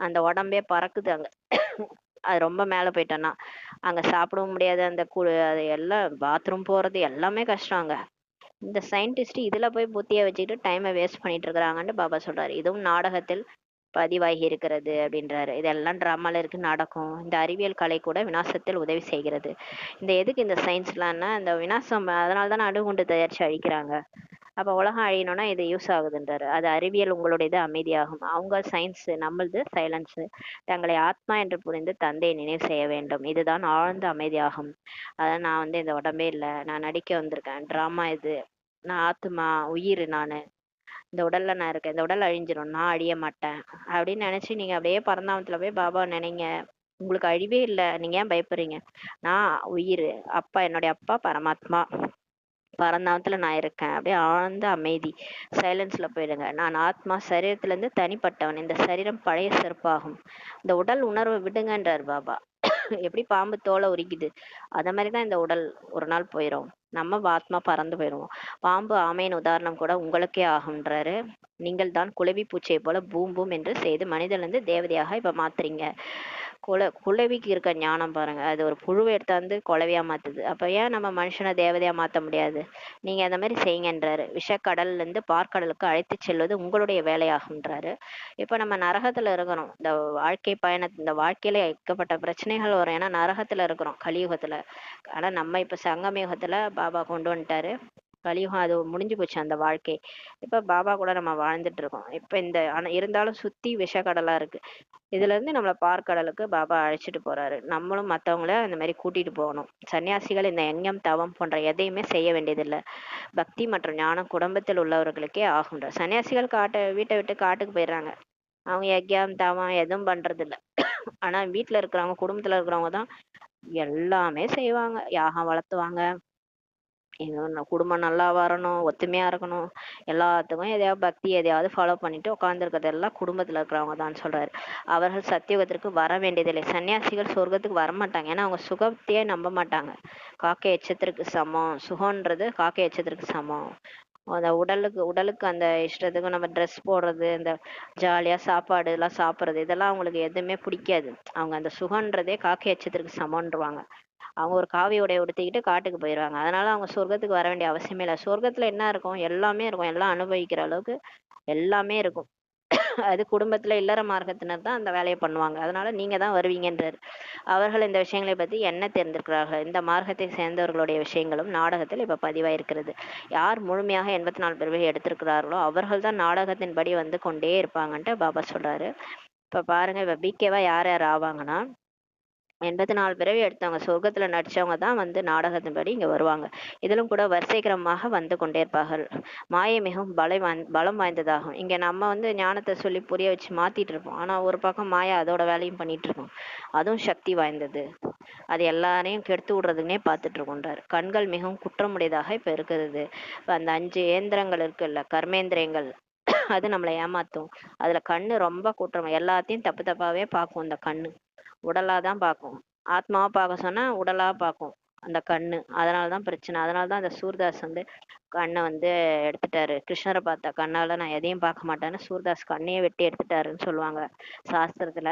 Speaker 1: அந்த உடம்பே பறக்குது அங்க. அது ரொம்ப மேல போயிட்டோன்னா அங்க சாப்பிடவும் முடியாது. அது எல்லாம் பாத்ரூம் போறது எல்லாமே கஷ்டம் அங்க. இந்த சயின்டிஸ்ட் இதுல போய் புத்திய வச்சுக்கிட்டு டைமை வேஸ்ட் பண்ணிட்டு இருக்கிறாங்கன்னு பாபா சொல்றாரு. இதுவும் நாடகத்தில் பதிவாகி இருக்கிறது அப்படின்றாரு. இதெல்லாம் டிராமால இருக்கு, நடக்கும். இந்த அறிவியல் கலை கூட விநாசத்தில் உதவி செய்கிறது. எதுக்கு இந்த சயின்ஸ்லாம்னா இந்த விநாசம், அதனால தானே அணுகுண்டு தயாரிச்சு அழிக்கிறாங்க. அப்ப உலகம் அழியணும்னா இது யூஸ் ஆகுதுன்றாரு. அது அறிவியல் உங்களுடையது அமைதியாகும், அவங்க சயின்ஸ் நம்மளது சைலன்ஸ். தங்களை ஆத்மா என்று புரிந்து தந்தையை நினைவு செய்ய வேண்டும், இதுதான் ஆழ்ந்த அமைதியாகும். அதான் நான் இந்த உடம்பே இல்லை, நான் நடிக்க வந்திருக்கேன், டிராமா இது, நான் ஆத்மா உயிர் நானு, இந்த உடல்ல நான் இருக்கேன், இந்த உடல் அழிஞ்சிரும், நான் அழிய மாட்டேன் அப்படின்னு நினைச்சு நீங்க அப்படியே பரந்தாமத்துல போய் பாபா நினைங்க. உங்களுக்கு அழிவே இல்லை, நீங்க ஏன் பயப்படுறீங்க? நான் உயிர், அப்பா என்னுடைய அப்பா பரமாத்மா, பரந்தாமத்துல நான் இருக்கேன். அப்படியே ஆழ்ந்த அமைதி, சைலன்ஸ்ல போயிடுங்க. நான் ஆத்மா, சரீரத்துல இருந்து தனிப்பட்டவன், இந்த சரீரம் பழைய செருப்பாகும், இந்த உடல் உணர்வை விடுங்கன்றார் பாபா. எப்படி பாம்பு தோலை உரிக்குது, அத மாதிரிதான் இந்த உடல் ஒரு நாள் போயிடும், நம்ம ஆத்மா பறந்து போயிடுவோம். பாம்பு ஆமையின் உதாரணம் கூட உங்களுக்கே ஆகுன்றாரு. நீங்கள் தான் குளவி பூச்சியை போல பூம் பூம் என்று செய்து மனிதனிலிருந்து தேவதையாக இப்ப மாத்துறீங்க. குளவிக்கு இருக்க ஞானம் பாருங்க, அது ஒரு புழுவை எடுத்தாந்து குளவியா மாத்துது. அப்ப ஏன் நம்ம மனுஷனை தேவதையா மாத்த முடியாது? நீங்க அந்த மாதிரி செய்யுங்கன்றாரு. விஷக்கடல்ல இருந்து பார்க்கடலுக்கு அழைத்து செல்வது உங்களுடைய வேலையாகுன்றாரு. இப்ப நம்ம நரகத்துல இருக்கிறோம், இந்த வாழ்க்கை இந்த வாழ்க்கையில ஏற்பட்ட பிரச்சனைகள் வரும், ஏன்னா நரகத்துல இருக்கிறோம் கலியுகத்துல. ஆனா நம்ம இப்ப சங்கம யுகத்துல பாபா கொண்டு வந்துட்டாரு. கலியுகம் அது முடிஞ்சு போச்சு அந்த வாழ்க்கை. இப்ப பாபா கூட நம்ம வாழ்ந்துட்டு இருக்கோம். இப்ப இந்த ஆனா இருந்தாலும் சுத்தி விஷக்கடலா இருக்கு. இதுல இருந்து நம்மளை பார்க்கடலுக்கு பாபா அழைச்சிட்டு போறாரு. நம்மளும் மத்தவங்கள அந்த மாதிரி கூட்டிட்டு போகணும். சன்னியாசிகள் இந்த யஞம் தவம் போன்ற எதையுமே செய்ய வேண்டியதில்லை. பக்தி மற்றும் ஞானம் குடும்பத்தில் உள்ளவர்களுக்கே ஆகுன்ற. சன்னியாசிகள் வீட்டை விட்டு காட்டுக்கு போயிடுறாங்க, அவங்க யஜ்யம் தவம் எதுவும் பண்றது இல்ல. ஆனா வீட்டுல இருக்கிறவங்க, குடும்பத்துல இருக்கிறவங்க தான் எல்லாமே செய்வாங்க. யாகம் வளர்த்துவாங்க, குடும்பம் நல்லா வரணும், ஒத்துமையா இருக்கணும், எல்லாத்துக்கும் எதையாவது பக்தி எதையாவது ஃபாலோ பண்ணிட்டு உட்கார்ந்துருக்கிறது எல்லாம் குடும்பத்துல இருக்கிறவங்க தான் சொல்றாரு. அவர்கள் சத்தியுகத்திற்கு வர வேண்டியதில்லை. சன்னியாசிகள் சொர்க்கத்துக்கு வர மாட்டாங்க, ஏன்னா அவங்க சுகத்தையே நம்ப மாட்டாங்க. காக்கை எச்சத்திற்கு சமம், சுகம்ன்றது காக்கை எச்சத்திற்கு சமம். அந்த உடலுக்கு அந்த இஷ்டத்துக்கு நம்ம ட்ரெஸ் போடுறது, இந்த ஜாலியா சாப்பாடு எல்லாம் சாப்பிட்றது, இதெல்லாம் அவங்களுக்கு எதுவுமே பிடிக்காது. அவங்க அந்த சுகன்றதே காக்கை எச்சத்திற்கு சமம்ன்றுவாங்க. அவங்க ஒரு காவி உடைய உடுத்திக்கிட்டு காட்டுக்கு போயிடுவாங்க. அதனால அவங்க சொர்க்கத்துக்கு வர வேண்டிய அவசியமே இல்லை. சொர்க்கத்துல என்ன இருக்கும்? எல்லாமே இருக்கும், எல்லாம் அனுபவிக்கிற அளவுக்கு எல்லாமே இருக்கும். அது குடும்பத்துல இல்லற மார்க்கத்தினர் தான் அந்த வேலையை பண்ணுவாங்க. அதனால நீங்க தான் வருவீங்கன்றாரு. அவர்கள் இந்த விஷயங்களை பத்தி என்ன தெரிந்திருக்கிறார்கள்? இந்த மார்க்கத்தை சேர்ந்தவர்களுடைய விஷயங்களும் நாடகத்தில் இப்ப பதிவாயிருக்கிறது. யார் முழுமையாக 84 பிறவியை எடுத்திருக்கிறார்களோ அவர்கள் தான் நாடகத்தின்படி வந்து கொண்டே இருப்பாங்கன்ட்டு பாபா சொல்றாரு. இப்ப பாருங்க, இப்ப பிகேவா யார் யார் ஆவாங்கன்னா, 84 பிறவி எடுத்தவங்க, சொர்க்கத்துல நடிச்சவங்க தான் வந்து நாடகத்தின்படி இங்க வருவாங்க. இதிலும் கூட வரிசைக்கிரமாக வந்து கொண்டே இருப்பார்கள். மாயை மிகவும் பலம் வாய்ந்ததாகும். இங்க நம்ம வந்து ஞானத்தை சொல்லி புரிய வச்சு மாத்திட்டு இருப்போம், ஆனா ஒரு பக்கம் மாயா அதோட வேலையும் பண்ணிட்டு இருக்கோம். அதுவும் சக்தி வாய்ந்தது, அது எல்லாரையும் கெடுத்து விடுறதுன்னே பார்த்துட்டு இருக்கோன்றாரு. கண்கள் மிகவும் குற்றமுடையதாக இப்ப இருக்கிறது. இப்ப அந்த 5 ஏந்திரங்கள் இருக்குல்ல, கர்மேந்திரியங்கள், அது நம்மளை ஏமாத்தும். அதுல கண்ணு ரொம்ப குற்றம், எல்லாத்தையும் தப்பு தப்பாவே பார்க்கும். இந்த கண்ணு உடலாதான் பார்க்கும், ஆத்மாவா பார்க்க சொன்னா உடலா பார்க்கும் அந்த கண்ணு. அதனாலதான் பிரச்சனை. அதனாலதான் அந்த சூர்தாஸ் வந்து கண்ணை வந்து எடுத்துட்டாரு. கிருஷ்ணரை பார்த்த கண்ணால நான் எதையும் பார்க்க மாட்டேன்னு சூர்தாஸ் கண்ணையே வெட்டி எடுத்துட்டாருன்னு சொல்லுவாங்க சாஸ்திரத்துல.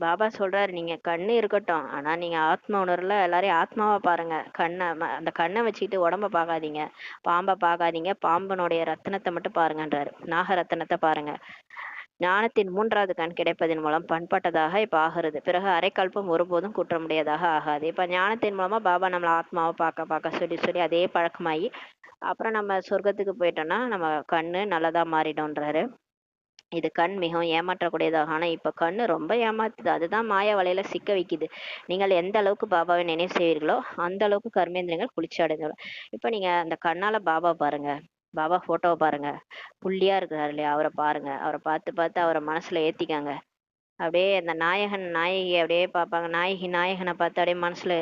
Speaker 1: பாபா சொல்றாரு, நீங்க கண்ணு இருக்கட்டும், ஆனா நீங்க ஆத்ம உணர்வுல எல்லாரையும் ஆத்மாவா பாருங்க. அந்த கண்ணை வச்சுக்கிட்டு உடம்ப பார்க்காதீங்க, பாம்பை பார்க்காதீங்க, பாம்பனுடைய ரத்தினத்தை மட்டும் பாருங்கன்றாரு. நாக ரத்தினத்தை பாருங்க. ஞானத்தின் 3வது கண் கிடைப்பதன் மூலம் பண்பட்டதாக இப்ப ஆகிறது. பிறகு அரைக்கல்பம் ஒருபோதும் குற்றமுடையதாக ஆகாது. இப்ப ஞானத்தின் மூலமா பாபா நம்மள ஆத்மாவை பார்க்க பார்க்க சொல்லி சொல்லி அதே பழக்கமாயி அப்புறம் நம்ம சொர்க்கத்துக்கு போயிட்டோம்னா நம்ம கண்ணு நல்லதா மாறிடும்ன்றாரு. இது கண் மிகவும் ஏமாற்றக்கூடியதாக. ஆனா இப்ப கண்ணு ரொம்ப ஏமாத்துது, அதுதான் மாய வலையில சிக்க வைக்குது. நீங்கள் எந்த அளவுக்கு பாபாவை நினைவு செய்வீர்களோ அந்த அளவுக்கு கர்மேந்திரங்கள் குளிர்ச்சி அடைந்துள்ளோம். இப்ப நீங்க அந்த கண்ணால பாபா பாருங்க, பாபா போட்டோவை பாருங்க, புள்ளியா இருக்கிறாரு இல்லையா, அவரை பாருங்க, அவரை பார்த்து பார்த்து அவரை மனசுல ஏத்திக்காங்க. அப்படியே அந்த நாயகன் நாயகி அப்படியே பார்ப்பாங்க, நாயகி நாயகனை பார்த்து அப்படியே மனசுல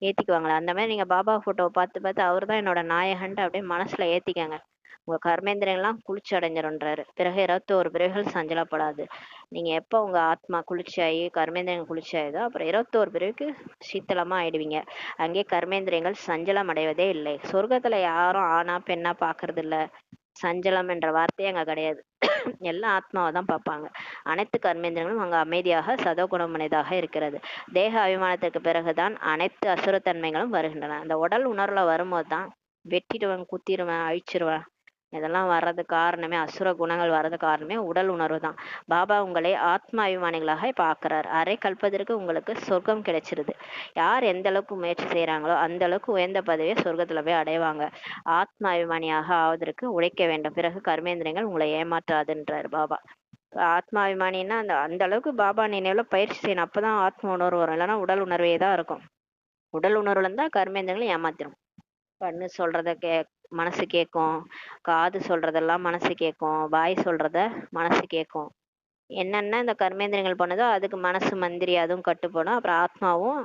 Speaker 1: ஏத்திக்குவாங்களே, அந்த மாதிரி நீங்க பாபா போட்டோவை பார்த்து பார்த்து அவர் தான் என்னோட நாயகன்ட்டு அப்படியே மனசுல ஏத்திக்காங்க. உங்க கர்மேந்திரங்கள்லாம் குளிர்ச்சி அடைஞ்சிரும்ன்றாரு. பிறகு 21 பிறவிகள் சஞ்சலப்படாது. நீங்க எப்ப உங்க ஆத்மா குளிர்ச்சியாகி கர்மேந்திரங்கள் குளிர்ச்சி ஆயுதோ அப்புறம் 21 பிறவிக்கு சீத்தளமா ஆயிடுவீங்க. அங்கே கர்மேந்திரங்கள் சஞ்சலம் அடைவதே இல்லை. சொர்க்கத்துல யாரும் ஆணா பெண்ணா பாக்குறது இல்ல, சஞ்சலம் என்ற வார்த்தையே அங்க கிடையாது. எல்லாம் ஆத்மாவை தான் பார்ப்பாங்க. அனைத்து கர்மேந்திரங்களும் அங்க அமைதியாக சதோகுணமுடையதாக இருக்கிறது. தேக அபிமானத்திற்கு பிறகுதான் அனைத்து அசுரத்தன்மைகளும் வருகின்றன. அந்த உடல் உணர்வுல வரும்போது தான் வெட்டிடுவேன், குத்திடுவேன், அழிச்சிருவேன், இதெல்லாம் வர்றது காரணமே, அசுர குணங்கள் வர்றது காரணமே உடல் உணர்வு தான். பாபா உங்களை ஆத்ம அபிமானிகளாக பார்க்கிறார். அரை கல்பதற்கு உங்களுக்கு சொர்க்கம் கிடைச்சிருது. யார் எந்த அளவுக்கு முயற்சி செய்யறாங்களோ அந்த அளவுக்கு உயர்ந்த பதவியை சொர்க்கத்துல போய் அடைவாங்க. ஆத்ம அபிமானியாக ஆவதற்கு உழைக்க வேண்டும். பிறகு கர்மேந்திரங்கள் உங்களை ஏமாற்றாதுன்றார் பாபா. ஆத்மாபிமானின்னா அந்த அந்த அளவுக்கு பாபா நினைவுல பயிற்சி செய்யணும், அப்பதான் ஆத்ம உணர்வு வரும், இல்லைன்னா உடல் உணர்வே தான் இருக்கும். உடல் உணர்வுல இருந்தா கர்மேந்திரங்களும் ஏமாத்திரும். கண்ணு சொல்றத மனசு கேட்கும், காது சொல்றதெல்லாம் மனசு கேட்கும், வாய் சொல்றத மனசு கேட்கும். என்னென்ன இந்த கர்மேந்திரியங்கள் பண்ணுதோ அதுக்கு மனசு மந்திரி அதுவும் கட்டுப்படும். அப்புறம் ஆத்மாவும்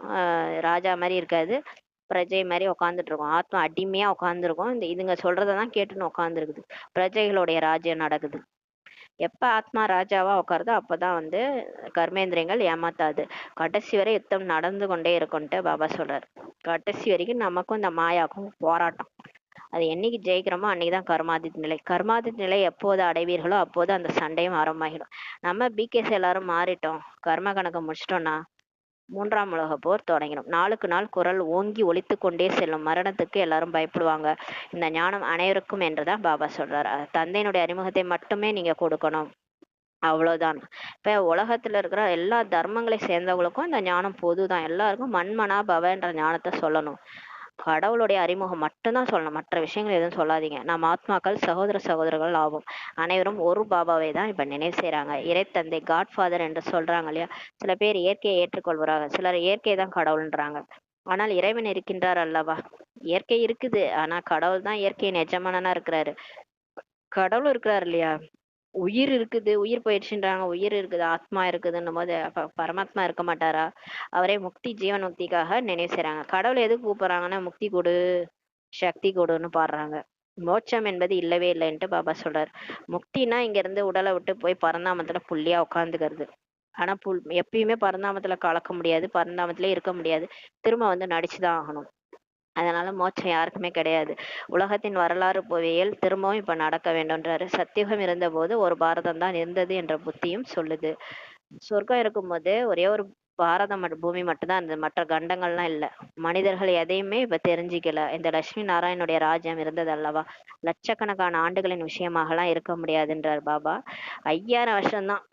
Speaker 1: ராஜா மாதிரி இருக்காது, பிரஜை மாதிரி உட்காந்துட்டு இருக்கும். ஆத்மா அடிமையா உட்காந்துருக்கும், இந்த இதுங்க சொல்றதான் கேட்டுன்னு உட்காந்துருக்குது. பிரஜைகளுடைய ராஜ்யம் நடக்குது. எப்ப ஆத்மா ராஜாவா உட்காருதோ அப்பதான் கர்மேந்திரியங்கள் ஏமாத்தாது. கடைசி வரை யுத்தம் நடந்து கொண்டே இருக்கும்ட்டு பாபா சொல்றாரு. கடைசி வரைக்கும் நமக்கும் இந்த மாயாக்கும் போராட்டம். அது என்னைக்கு ஜெயிக்கிறோமோ அன்னைக்குதான் கர்மாதித் நிலை. கர்மாதித் நிலை எப்போது அடைவீர்களோ அப்போது அந்த சண்டையும் ஆரம்பமாகிடும். நம்ம பிகேஸ் எல்லாரும் மாறிட்டோம், கர்ம கணக்கை முடிச்சிட்டோம்னா மூன்றாம் உலக போர் தொடங்கிடும். நாளுக்கு நாள் குரல் ஓங்கி ஒலித்து கொண்டே செல்லும். மரணத்துக்கு எல்லாரும் பயப்படுவாங்க. இந்த ஞானம் அனைவருக்கும் என்றுதான் பாபா சொல்றாரு. தந்தையினுடைய அறிமுகத்தை மட்டுமே நீங்க கொடுக்கணும், அவ்வளவுதான். இப்ப உலகத்துல இருக்கிற எல்லா தர்மங்களை சேர்ந்தவங்களுக்கும் இந்த ஞானம் பொதுதான். எல்லாருக்கும் மண்மனா பவ என்ற ஞானத்தை சொல்லணும். கடவுளுடைய அறிமுகம் மட்டும்தான் சொல்லணும், மற்ற விஷயங்கள் எதுவும் சொல்லாதீங்க. நாம் ஆத்மாக்கள் சகோதர சகோதரர்கள் ஆகும். அனைவரும் ஒரு பாபாவை தான் இப்ப நினைவு செய்யறாங்க. இறைத்தந்தை காட்ஃபாதர் என்று சொல்றாங்க இல்லையா. சில பேர் இயற்கையை ஏற்றுக்கொள்வராங்க, சிலர் இயற்கை தான் கடவுள்ன்றாங்க. ஆனால் இறைவன் இருக்கின்றார் அல்லவா. இயற்கை இருக்குது, ஆனா கடவுள் தான் இயற்கையின் எஜமானனா இருக்கிறாரு. கடவுள் இருக்கிறாரு இல்லையா. உயிர் இருக்குது, உயிர் போயிடுச்சுன்றாங்க. உயிர் இருக்குது, ஆத்மா இருக்குதுன்னும் போது அப்ப பரமாத்மா இருக்க மாட்டாரா. அவரே முக்தி, ஜீவன் முக்திக்காக நினைவு செய்றாங்க. கடவுள் எதுக்கு கூப்பிடுறாங்கன்னா முக்தி கொடு, சக்தி கொடுன்னு பாடுறாங்க. மோட்சம் என்பது இல்லவே இல்லைன்ட்டு பாபா சொல்றாரு. முக்தினா இங்க இருந்து உடலை விட்டு போய் பரந்தாமத்துல புள்ளியா உட்காந்துக்கிறது. ஆனா எப்பயுமே பரந்தாமத்துல கலக்க முடியாது, பரந்தாமத்திலே இருக்க முடியாது. திரும்ப நடிச்சுதான் ஆகணும். அதனால மோட்சம் யாருக்குமே கிடையாது. உலகத்தின் வரலாறு புவியியல் திரும்பவும் இப்ப நடக்க வேண்டும்ன்றாரு. சத்தியுகம் இருந்தபோது ஒரு பாரதம் தான் இருந்தது என்ற புத்தியும் சொல்லுது. சொர்க்கம் இருக்கும்போது ஒரே ஒரு பாரதம் பூமி மட்டும்தான் இருந்தது, மற்ற கண்டங்கள்லாம் இல்ல. மனிதர்கள் எதையுமே இப்ப தெரிஞ்சுக்கல. இந்த லட்சுமி நாராயணுடைய ராஜ்யம் இருந்தது அல்லவா. லட்சக்கணக்கான ஆண்டுகளின் விஷயமாக எல்லாம் இருக்க முடியாதுன்றார் பாபா. 5000 வருஷம்தான்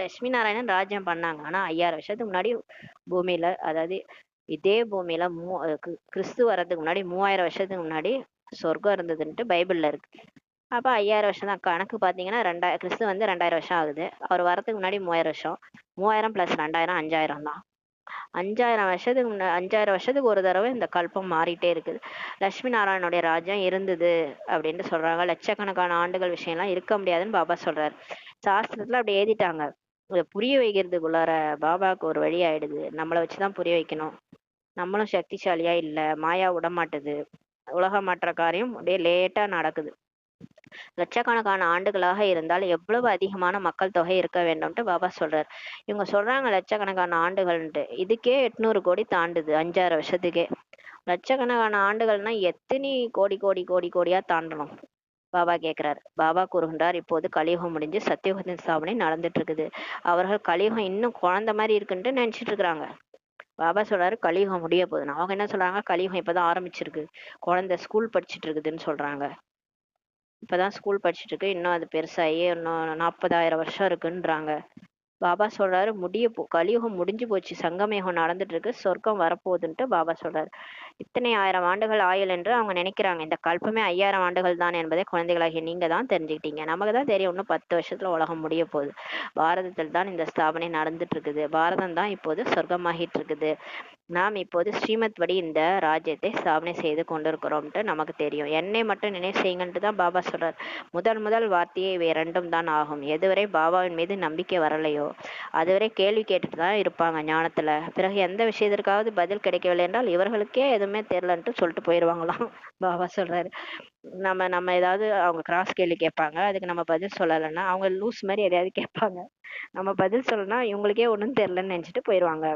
Speaker 1: லட்சுமி நாராயணன் ராஜ்யம் பண்ணாங்க. ஆனா 5000 வருஷத்துக்கு முன்னாடி பூமியில, அதாவது இதே பூமியில கிறிஸ்து வர்றதுக்கு முன்னாடி 3000 வருஷத்துக்கு முன்னாடி சொர்க்கம் இருந்ததுன்ட்டு பைபிள்ல இருக்கு. அப்ப 5000 வருஷம் தான் கணக்கு. பாத்தீங்கன்னா கிறிஸ்து 2000 வருஷம் ஆகுது. அவர் வரதுக்கு முன்னாடி 3000 வருஷம். 3000 + 2000 5000 தான். 5000 வருஷத்துக்கு ஒரு தடவை இந்த கல்பம் மாறிட்டே இருக்குது. லட்சுமி நாராயணுடைய ராஜ்யம் இருந்தது அப்படின்னு சொல்றாங்க. லட்சக்கணக்கான ஆண்டுகள் விஷயம்லாம் இருக்க முடியாதுன்னு பாபா சொல்றாரு. சாஸ்திரத்துல அப்படி எழுதிட்டாங்க. இதை புரிய வைக்கிறதுக்குள்ளார பாபாவுக்கு ஒரு வழி ஆயிடுது. நம்மளை வச்சுதான் புரிய வைக்கணும். நம்மளும் சக்திசாலியா இல்ல, மாயா விட மாட்டுது. உலக மாற்ற காரியம் அப்படியே லேட்டா நடக்குது. லட்சக்கணக்கான ஆண்டுகளாக இருந்தால் எவ்வளவு அதிகமான மக்கள் தொகை இருக்க வேண்டும்ட்டு பாபா சொல்றாரு. இவங்க சொல்றாங்க லட்சக்கணக்கான ஆண்டுகள்ன்ட்டு, இதுக்கே 800 கோடி தாண்டுது 5000 வருஷத்துக்கே. லட்சக்கணக்கான ஆண்டுகள்னா எத்தனை கோடி கோடி கோடி கோடியா தாண்டணும். பாபா கேக்குறாரு. பாபா கூறுகின்றார், இப்போது கலியுகம் முடிஞ்சு சத்தியுகத்தின் ஸ்தாபனை நடந்துட்டு இருக்குது. அவர்கள் கலியுகம் இன்னும் குழந்தை மாதிரி இருக்குன்ட்டு நினைச்சிட்டு இருக்கிறாங்க. பாபா சொல்றாரு கலியுகம் முடிய போகுதுன்னு. அவங்க என்ன சொல்றாங்க, கலியுகம் இப்பதான் ஆரம்பிச்சிருக்கு, குழந்தை ஸ்கூல் படிச்சுட்டு இருக்குதுன்னு சொல்றாங்க. இப்பதான் ஸ்கூல் படிச்சுட்டு இருக்கு, இன்னும் அது பெருசாகி இன்னும் 40,000 வருஷம் இருக்குன்றாங்க. பாபா சொல்றாரு கலியுகம் முடிஞ்சு போச்சு, சங்கமயுகம் நடந்துட்டு இருக்கு, சொர்க்கம் வரப்போகுதுன்ட்டு பாபா சொல்றாரு. இத்தனை 1000 ஆண்டுகள் ஆயுள் என்று அவங்க நினைக்கிறாங்க. இந்த கல்பமே 5000 ஆண்டுகள் தான் என்பதை குழந்தைகளாகிய நீங்க தான் தெரிஞ்சுக்கிட்டீங்க. நமக்கு தான் தெரியும், இன்னும் 10 வருஷத்துல உலகம் முடிய போகுது. பாரதத்தில் தான் இந்த ஸ்தாபனை நடந்துட்டு இருக்குது. பாரதம் தான் இப்போது சொர்க்கமாகிட்டு இருக்குது. நாம் இப்போது ஸ்ரீமத் படி இந்த ராஜ்யத்தை ஸ்தாபனை செய்து கொண்டிருக்கிறோம்ட்டு நமக்கு தெரியும். என்னை மட்டும் நினைவு செய்யுங்கன்ட்டு தான் பாபா சொல்றார். முதல் வார்த்தையே இவை இரண்டும் தான் ஆகும். எதுவரை பாபாவின் மீது நம்பிக்கை வரலையோ அதுவரை கேள்வி கேட்டுட்டு தான் இருப்பாங்க ஞானத்துல. பிறகு எந்த விஷயத்திற்காவது பதில் கிடைக்கவில்லை என்றால் இவர்களுக்கே எதுவுமே தெரியலன்ட்டு சொல்லிட்டு போயிடுவாங்களாம். பாபா சொல்றாரு. நம்ம ஏதாவது அவங்க கிராஸ் கேள்வி கேட்பாங்க, அதுக்கு நம்ம பதில் சொல்லலைன்னா அவங்க லூஸ் மாதிரி எதையாவது கேட்பாங்க. நம்ம பதில் சொல்லணும்னா இவங்களுக்கே ஒன்றும் தெரியலன்னு நினைச்சிட்டு போயிடுவாங்க.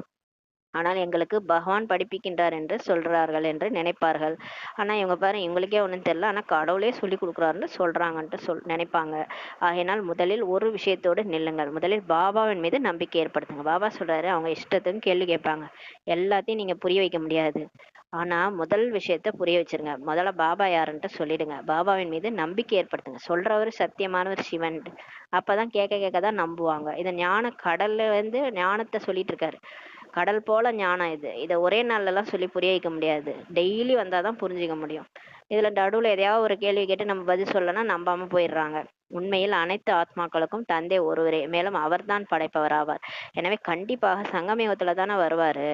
Speaker 1: ஆனால் எங்களுக்கு பகவான் படிப்பிக்கின்றார் என்று சொல்றார்கள் என்று நினைப்பார்கள். ஆனா இவங்க பாரு, இவங்களுக்கே ஒன்றும் தெரியல, ஆனா கடவுளே சொல்லி கொடுக்குறாருன்னு சொல்றாங்கன்ட்டு நினைப்பாங்க. ஆகையினால் முதலில் ஒரு விஷயத்தோடு நில்லுங்கள். முதலில் பாபாவின் மீது நம்பிக்கை ஏற்படுத்துங்க. பாபா சொல்றாரு, அவங்க இஷ்டத்துக்கு கேள்வி கேட்பாங்க, எல்லாத்தையும் நீங்க புரிய வைக்க முடியாது. ஆனா முதல் விஷயத்த புரிய வச்சிருங்க. முதல்ல பாபா யாருன்ட்டு சொல்லிடுங்க. பாபாவின் மீது நம்பிக்கை ஏற்படுத்துங்க. சொல்றவர் சத்தியமானவர் சிவன். அப்பதான் கேட்க கேட்கதான் நம்புவாங்க. இதை ஞான கடல்ல ஞானத்தை சொல்லிட்டு இருக்காரு. கடல் போல ஞானம் இது. இதை ஒரே நாள்ல எல்லாம் சொல்லி புரிய வைக்க முடியாது. டெய்லி வந்தாதான் புரிஞ்சுக்க முடியும். இதுல நடுவுல எதையாவது ஒரு கேள்வி கேட்டு நம்ம பதில் சொல்லனா நம்பாம போயிடுறாங்க. உண்மையில் அனைத்து ஆத்மாக்களுக்கும் தந்தை ஒருவரே, மேலும் அவர்தான் படைப்பவராவார். எனவே கண்டிப்பாக சங்கமயுகத்துல தானே வருவாரு.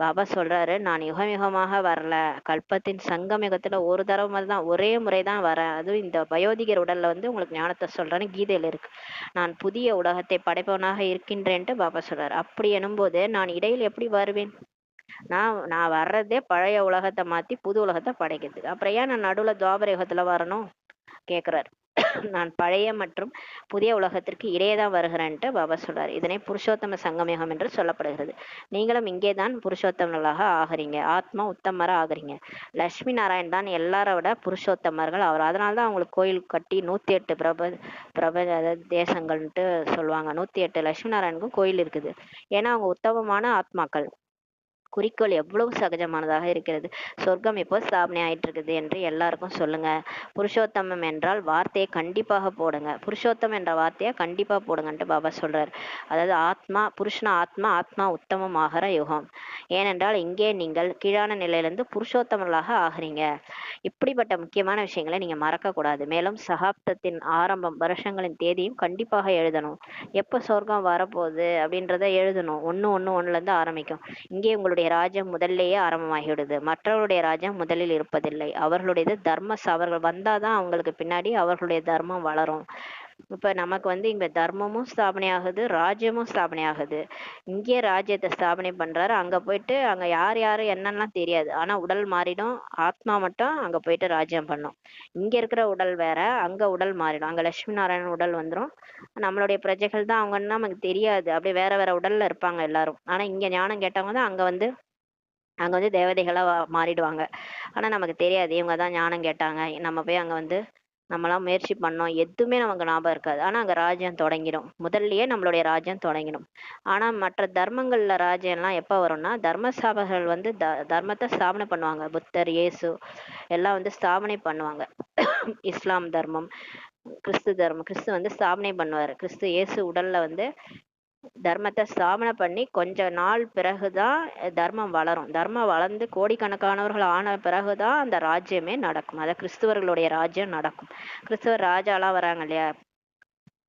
Speaker 1: பாபா சொல்றாரு, நான் யுகமாக வரல, கல்பத்தின் சங்கமயுகத்துல ஒரு தடவை தான், ஒரே முறைதான் வரேன், அதுவும் இந்த வயோதிகர் உடல்ல வந்து உங்களுக்கு ஞானத்தை சொல்றேன்னு கீதையில இருக்கு. நான் புதிய உலகத்தை படைப்பவனாக இருக்கின்றேன்ட்டு பாபா சொல்றாரு. அப்படி எனும்போது நான் இடையில் எப்படி வருவேன்? நான் வர்றதே பழைய உலகத்தை மாத்தி புது உலகத்தை படைக்கிறதுக்கு. அப்புறம் ஏன் நான் நடுவுல துவாபர யுகத்துல வரணும் கேக்குறாரு. நான் பழைய மற்றும் புதிய உலகத்திற்கு இடையேதான் வருகிறேன்ட்டு பாபா சொல்றாரு. இதனை புருஷோத்தம சங்கமயுகம் என்று சொல்லப்படுகிறது. நீங்களும் இங்கேதான் புருஷோத்தமர்களாக ஆகிறீங்க, ஆத்மா உத்தமரா ஆகுறீங்க. லட்சுமி நாராயண் தான் எல்லாரை விட புருஷோத்தமர்கள் அவர். அதனாலதான் அவங்களுக்கு கோயில் கட்டி 108 பிரப தேசங்கள்ன்ட்டு சொல்லுவாங்க. 108 லட்சுமி நாராயணுக்கும் கோயில் இருக்குது. ஏன்னா அவங்க உத்தமமான ஆத்மாக்கள். குறிக்கோள் எவ்வளவு சகஜமானதாக இருக்கிறது. சொர்க்கம் இப்போ ஸ்தாபனை ஆயிட்டு இருக்குது என்று எல்லாருக்கும் சொல்லுங்க. புருஷோத்தமம் என்றால் வார்த்தையை கண்டிப்பாக போடுங்க. புருஷோத்தம் என்ற வார்த்தையை கண்டிப்பா போடுங்கன்ட்டு பாபா சொல்றாரு. அதாவது ஆத்மா புருஷன ஆத்மா ஆத்மா உத்தமம் ஆகிற யுகம். ஏனென்றால் இங்கே நீங்கள் கீழான நிலையிலிருந்து புருஷோத்தமர்களாக ஆகிறீங்க. இப்படிப்பட்ட முக்கியமான விஷயங்களை நீங்க மறக்க கூடாது. மேலும் சகாப்தத்தின் ஆரம்பம் வருஷங்களின் தேதியும் கண்டிப்பாக எழுதணும். எப்ப சொர்க்கம் வரப்போகுது அப்படின்றத எழுதணும். 1/1/1 ஆரம்பிக்கும். இங்கே உங்களுடைய ராஜ்யம் முதல்லேயே ஆரம்பமாகிவிடுது. மற்றவர்களுடைய ராஜ்யம் முதலில் இருப்பதில்லை. அவர்களுடையது அவர்கள் வந்தாதான் அவங்களுக்கு பின்னாடி அவர்களுடைய தர்மம் வளரும். இப்ப நமக்கு வந்து இங்க தர்மமும் ஸ்தாபனை ஆகுது, ராஜ்யமும் ஸ்தாபனை ஆகுது. இங்கே ராஜ்யத்தை ஸ்தாபனை பண்றாரு, அங்க போயிட்டு அங்க யார் யாரு என்னெல்லாம் தெரியாது. ஆனா உடல் மாறிடும், ஆத்மா மட்டும் அங்க போயிட்டு ராஜ்யம் பண்ணும். இங்க இருக்கிற உடல் வேற, அங்க உடல் மாறிடும். அங்க லட்சுமி நாராயணன் உடல் வந்துடும். நம்மளுடைய பிரஜைகள் தான் அவங்கன்னா நமக்கு தெரியாது, அப்படியே வேற வேற உடல்ல இருப்பாங்க எல்லாரும். ஆனா இங்க ஞானம் கேட்டவங்க தான் அங்க வந்து தேவதைகளா மாறிடுவாங்க. ஆனா நமக்கு தெரியாது இவங்க தான் ஞானம் கேட்டாங்க, நம்ம போய் அங்க வந்து நம்மளாம் முயற்சி பண்ணோம், எதுவுமே நமக்கு ஞாபகம் இருக்காது. ஆனா அங்க ராஜ்யம் தொடங்கிடும், முதல்லயே நம்மளுடைய ராஜ்யம் தொடங்கிடும். ஆனா மற்ற தர்மங்கள்ல ராஜ்யம் எல்லாம் எப்ப வரும்னா, தர்ம ஸ்தாபகர்கள் வந்து தர்மத்தை ஸ்தாபனை பண்ணுவாங்க. புத்தர், இயேசு எல்லாம் வந்து ஸ்தாபனை பண்ணுவாங்க. இஸ்லாம் தர்மம், கிறிஸ்து வந்து ஸ்தாபனை பண்ணுவாரு. இயேசு உடல்ல வந்து தர்மத்தை ஸ்தாபனை பண்ணி கொஞ்ச நாள் பிறகுதான் தர்மம் வளரும். தர்மம் வளர்ந்து கோடிக்கணக்கானவர்கள் ஆன பிறகுதான் அந்த ராஜ்யமே நடக்கும். அத கிறிஸ்துவர்களுடைய ராஜ்யம் நடக்கும். கிறிஸ்துவர் ராஜாலாம் வராங்க இல்லையா,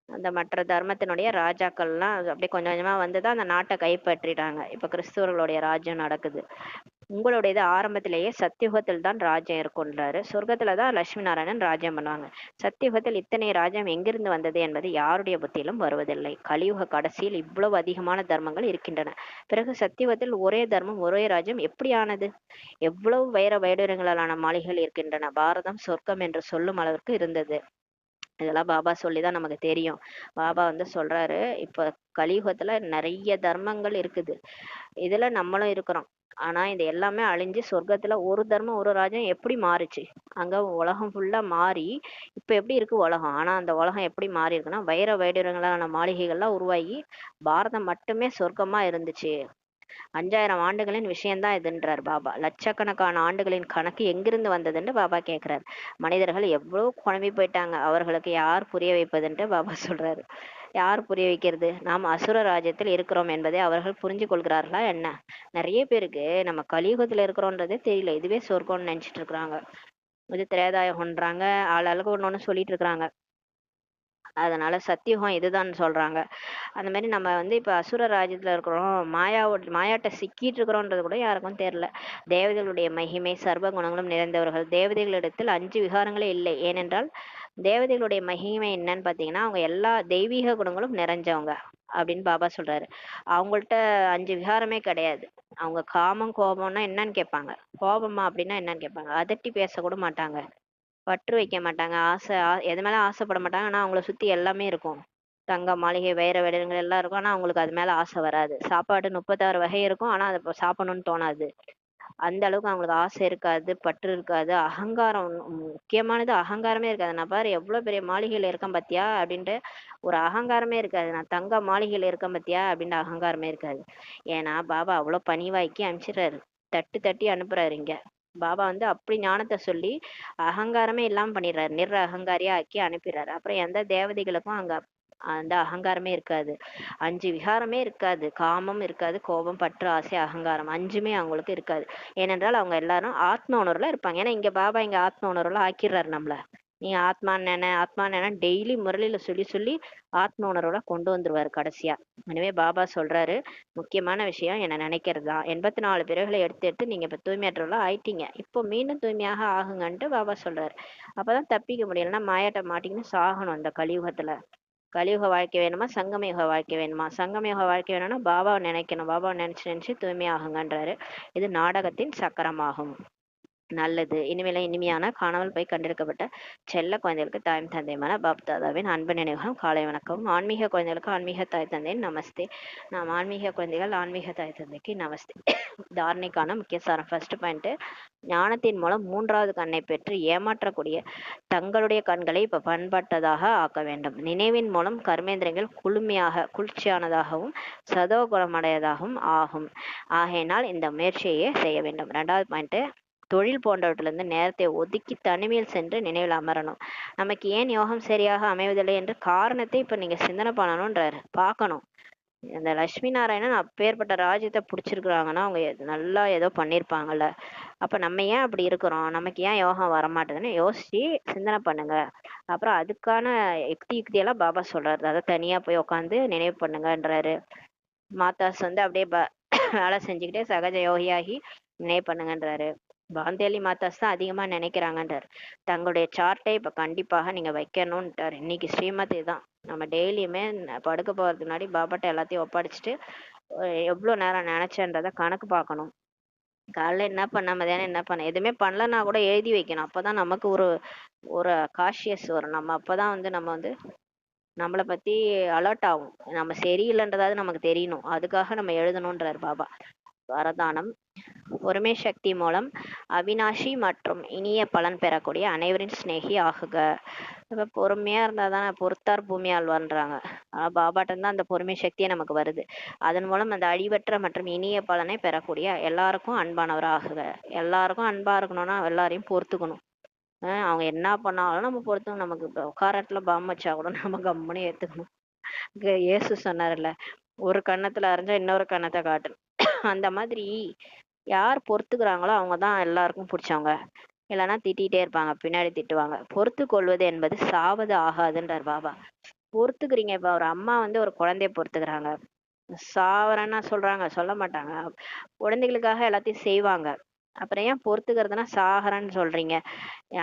Speaker 1: அந்த மற்ற தர்மத்தினுடைய ராஜாக்கள்லாம் அப்படியே கொஞ்சம் கொஞ்சமா வந்துதான் அந்த நாட்டை கைப்பற்றிட்டாங்க. இப்ப கிறிஸ்துவர்களுடைய ராஜ்யம் நடக்குது. உங்களுடையது ஆரம்பத்திலேயே சத்தியுகத்தில் தான் ராஜ்யம் இருக்குன்றாரு. சொர்க்கத்துலதான் லட்சுமி நாராயணன் ராஜ்யம் பண்ணுவாங்க. சத்தியுகத்தில் இத்தனை ராஜ்யம் எங்கிருந்து வந்தது என்பது யாருடைய புத்தியிலும் வருவதில்லை. கலியுக கடைசியில் இவ்வளவு அதிகமான தர்மங்கள் இருக்கின்றன. பிறகு சத்தியுகத்தில் ஒரே தர்மம் ஒரே ராஜ்யம் எப்படி ஆனது? எவ்வளவு வைடூரியங்களான மாளிகைகள் இருக்கின்றன. பாரதம் சொர்க்கம் என்று சொல்லும் அளவிற்கு இருந்தது. இதெல்லாம் பாபா சொல்லிதான் நமக்கு தெரியும். பாபா வந்து சொல்றாரு, இப்ப கலியுகத்துல நிறைய தர்மங்கள் இருக்குது, இதுல நம்மளும் இருக்கிறோம். ஆனா இது எல்லாமே அழிஞ்சு சொர்க்கத்துல ஒரு தர்மம் ஒரு ராஜ்யம் எப்படி மாறுச்சு? அங்க உலகம் ஃபுல்லா மாறி இப்ப எப்படி இருக்கு உலகம்? ஆனா அந்த உலகம் எப்படி மாறி இருக்குன்னா, வைடூரியங்களான மாளிகைகள்லாம் உருவாகி பாரதம் மட்டுமே சொர்க்கமா இருந்துச்சு. 5000 ஆண்டுகளின் விஷயம்தான் இதுன்றார் பாபா. லட்சக்கணக்கான ஆண்டுகளின் கணக்கு எங்கிருந்து வந்ததுன்னு பாபா கேக்குறாரு. மனிதர்கள் எவ்வளவு குழம்பி போயிட்டாங்க, அவர்களுக்கு யார் புரிய வைப்பதுன்ட்டு பாபா சொல்றாரு. யார் புரிய வைக்கிறது? நாம் அசுர ராஜ்யத்தில் இருக்கிறோம் என்பதை அவர்கள் புரிஞ்சு கொள்கிறார்களா என்ன? நிறைய பேருக்கு நம்ம கலியுகத்துல இருக்கிறோன்றதே தெரியல, இதுவே சொர்க்கம்னு நினைச்சிட்டு இருக்கிறாங்க. இது திரேதாயுகம்ன்றாங்க, ஆளாளுக்கு ஒண்ணு ஒண்ணு சொல்லிட்டு இருக்கிறாங்க. அதனால சத்தியுகம் இதுதான் சொல்றாங்க. அந்த மாதிரி நம்ம வந்து இப்ப அசுர ராஜ்யத்துல இருக்கிறோம், மாயாட்ட சிக்கிட்டு இருக்கிறோன்றது கூட யாருக்கும் தெரியல. தேவதைகளுடைய மகிமை சர்வ குணங்களும் நிறைந்தவர்கள். தேவதைகளிடத்தில் 5 விகாரங்களே இல்லை. ஏனென்றால் தேவதைகளுடைய மகிமை என்னன்னு பாத்தீங்கன்னா, அவங்க எல்லா தெய்வீக குணங்களும் நிறைஞ்சவங்க அப்படின்னு பாபா சொல்றாரு. அவங்கள்ட்ட 5 விகாரமே கிடையாது. அவங்க காமம் கோபம்னா என்னன்னு கேட்பாங்க, கோபமா அப்படின்னா என்னன்னு கேட்பாங்க. அதட்டி பேச கூட மாட்டாங்க, பற்று வைக்க மாட்டாங்க, எது மேல ஆசைப்பட மாட்டாங்க. ஆனா அவங்கள சுத்தி எல்லாமே இருக்கும். தங்கம், மாளிகை, வைர வடிவங்கள் எல்லாம் இருக்கும். ஆனா அவங்களுக்கு அது மேல ஆசை வராது. சாப்பாடு 36 வகை இருக்கும். ஆனா அதை சாப்பிடணும்னு தோணாது. அந்த அளவுக்கு அவங்களுக்கு ஆசை இருக்காது, பற்று இருக்காது. அகங்காரம், முக்கியமானது அகங்காரமே இருக்காது. நான் பாரு எவ்வளவு பெரிய மாளிகையில இருக்கேன் பாத்தியா அப்படின்ட்டு ஒரு அகங்காரமே இருக்காது. நான் தங்க மாளிகையில இருக்கேன் பாத்தியா அப்படின்ற அகங்காரமே இருக்காது. ஏன்னா பாபா அவ்வளவு பணிவாக்கி அனுப்பிச்சிடுறாரு, தட்டி தட்டி அனுப்புறாரு. இங்க பாபா வந்து அப்படி ஞானத்தை சொல்லி அகங்காரமே இல்லாம பண்ணிடுறாரு, அகங்காரியா ஆக்கி அனுப்பிடுறாரு. அப்புறம் எந்த தேவதைகளுக்கும் அங்க அந்த அகங்காரமே இருக்காது. 5 விகாரமே இருக்காது. காமம் இருக்காது, கோபம், பற்று, ஆசை, அகங்காரம் 5மே அவங்களுக்கு இருக்காது. ஏனென்றால் அவங்க எல்லாரும் ஆத்ம உணர்வுல இருப்பாங்க. ஏன்னா இங்க பாபா இங்க ஆத்ம உணர்வுல ஆக்கிடுறாரு நம்மள. நீ ஆத்மா நினை ஆத்மா நினை டெய்லி முரளியில சொல்லி சொல்லி ஆத்ம உணர்வோட கொண்டு வந்துருவாரு கடைசியா. எனவே பாபா சொல்றாரு, முக்கியமான விஷயம் என்ன நினைக்கிறது தான். 84 பிறகுகளை எடுத்து எடுத்து நீங்க இப்ப தூய்மையற்றவர்களா ஆயிட்டீங்க, இப்போ மீண்டும் தூய்மையாக ஆகுங்கன்ட்டு பாபா சொல்றாரு. அப்பதான் தப்பிக்க முடியலன்னா மாயாட்ட மாட்டிக்கின்னு சாகணும் இந்த கலியுகத்துல. கலியுக வாழ்க்கை வேணுமா, சங்கமயுக வாழ்க்கை வேணுமா? சங்கமயுக வாழ்க்கை வேணும்னா பாபாவை நினைக்கணும், பாபாவை நினைச்சு நினைச்சு தூய்மையாகுங்கன்றாரு. இது நாடகத்தின் சக்கரமாகும். நல்லது. இனிமேல இனிமையான காணாமல் போய் கண்டெடுக்கப்பட்ட செல்ல குழந்தைகளுக்கு தாயும் தந்தையுமான பாப் தாதாவின் அன்பு நினைவுகளும் காலை வணக்கம். ஆன்மீக குழந்தைகளுக்கு ஆன்மீக தாய் தந்தையின் நமஸ்தே. நாம் ஆன்மீக குழந்தைகள் ஆன்மீக தாய் தந்தைக்கு நமஸ்தே. தாரணைக்கான முக்கிய சாரம். ஃபர்ஸ்ட் பாயிண்ட், ஞானத்தின் மூலம் மூன்றாவது கண்ணை பெற்று ஏமாற்றக்கூடிய தங்களுடைய கண்களை இப்ப பண்பட்டதாக ஆக்க வேண்டும். நினைவின் மூலம் கர்மேந்திரங்கள் குளிர்ச்சியானதாகவும் சதோ குணமடையதாகவும் ஆகும். ஆகையினால் இந்த முயற்சியை செய்ய வேண்டும். ரெண்டாவது பாயிண்ட், தொழில் போன்றவற்றிலிருந்து நேரத்தை ஒதுக்கி தனிமையில் சென்று நினைவில் அமரணும். நமக்கு ஏன் யோகம் சரியாக அமைவதில்லை என்று காரணத்தை இப்ப நீங்க சிந்தனை பண்ணணும்ன்றாரு, பார்க்கணும். இந்த லட்சுமி நாராயணன் அப்பேற்பட்ட ராஜ்யத்தை பிடிச்சிருக்கிறாங்கன்னா அவங்க நல்லா ஏதோ பண்ணியிருப்பாங்கல்ல. அப்ப நம்ம ஏன் அப்படி இருக்கிறோம், நமக்கு ஏன் யோகம் வரமாட்டேதுன்னு யோசிச்சு சிந்தனை பண்ணுங்க. அப்புறம் அதுக்கான யுக்தியெல்லாம் பாபா சொல்றாரு, அதை தனியா போய் உட்காந்து நினைவு பண்ணுங்கன்றாரு. மாதாஸ் வந்து அப்படியே வேலை செஞ்சுக்கிட்டே சகஜ யோகியாகி நினைவு பண்ணுங்கன்றாரு. பாந்தேலி மாதாஸ் தான் அதிகமா நினைக்கிறாங்கன்றார். தங்களுடைய சார்ட்டை இப்ப கண்டிப்பாக நீங்க வைக்கணும்ட்டாரு. இன்னைக்கு ஸ்ரீமதி தான். நம்ம டெய்லியுமே படுக்க போறதுக்கு முன்னாடி பாபாட்ட எல்லாத்தையும் ஒப்படைச்சிட்டு எவ்வளவு நேரம் நினைச்சேன்றத கணக்கு பார்க்கணும். காலைல என்ன பண்ண, மதியானம் என்ன பண்ண, எதுவுமே பண்ணலன்னா கூட எழுதி வைக்கணும். அப்பதான் நமக்கு ஒரு ஒரு காஷியஸ் வரும். நம்ம அப்பதான் வந்து நம்ம வந்து நம்மளை பத்தி அலர்ட் ஆகும். நம்ம சரியில்லைன்றதாவது நமக்கு தெரியணும், அதுக்காக நம்ம எழுதணும்ன்றார் பாபா. வரதானம். ஒருமை சக்தி மூலம் அவினாஷி மற்றும் இனிய பலன் பெறக்கூடிய அனைவரின் சிநேகி ஆகுக. இப்ப பொறுமையா இருந்தா தானே பொறுத்தார் பூமி ஆழ்வார்ன்றாங்க. ஆனா பாபாட்ட தான் அந்த பொறுமை சக்தியே நமக்கு வருது. அதன் மூலம் அந்த அழிவற்ற மற்றும் இனிய பலனை பெறக்கூடிய எல்லாருக்கும் அன்பானவர் ஆகுக. எல்லாருக்கும் அன்பா இருக்கணும்னா எல்லாரையும் பொறுத்துக்கணும். அவங்க என்ன பண்ணாலும் நம்ம பொறுத்துக்கணும். நமக்கு இப்போ உட்கார இடத்துல பாம்பு வச்சா கூட நம்ம கம்முன்னு ஏத்துக்கணும். இயேசு சொன்னார்ல, ஒரு கன்னத்துல அரைஞ்சா இன்னொரு கன்னத்தை காட்டு. அந்த மாதிரி யார் பொறுத்துக்கிறாங்களோ அவங்க தான் எல்லாருக்கும் பிடிச்சவங்க. இல்லைன்னா திட்டிகிட்டே இருப்பாங்க, பின்னாடி திட்டுவாங்க. பொறுத்து கொள்வது என்பது சாவது ஆகாதுன்றார் பாபா. பொறுத்துக்கிறீங்க. இப்ப ஒரு அம்மா வந்து ஒரு குழந்தைய பொறுத்துக்கிறாங்க, சாவரன்னா சொல்றாங்க? சொல்ல மாட்டாங்க. குழந்தைகளுக்காக எல்லாத்தையும் செய்வாங்க. அப்புறம் ஏன் பொறுத்துக்கிறதுனா சாகரன்னு சொல்றீங்க?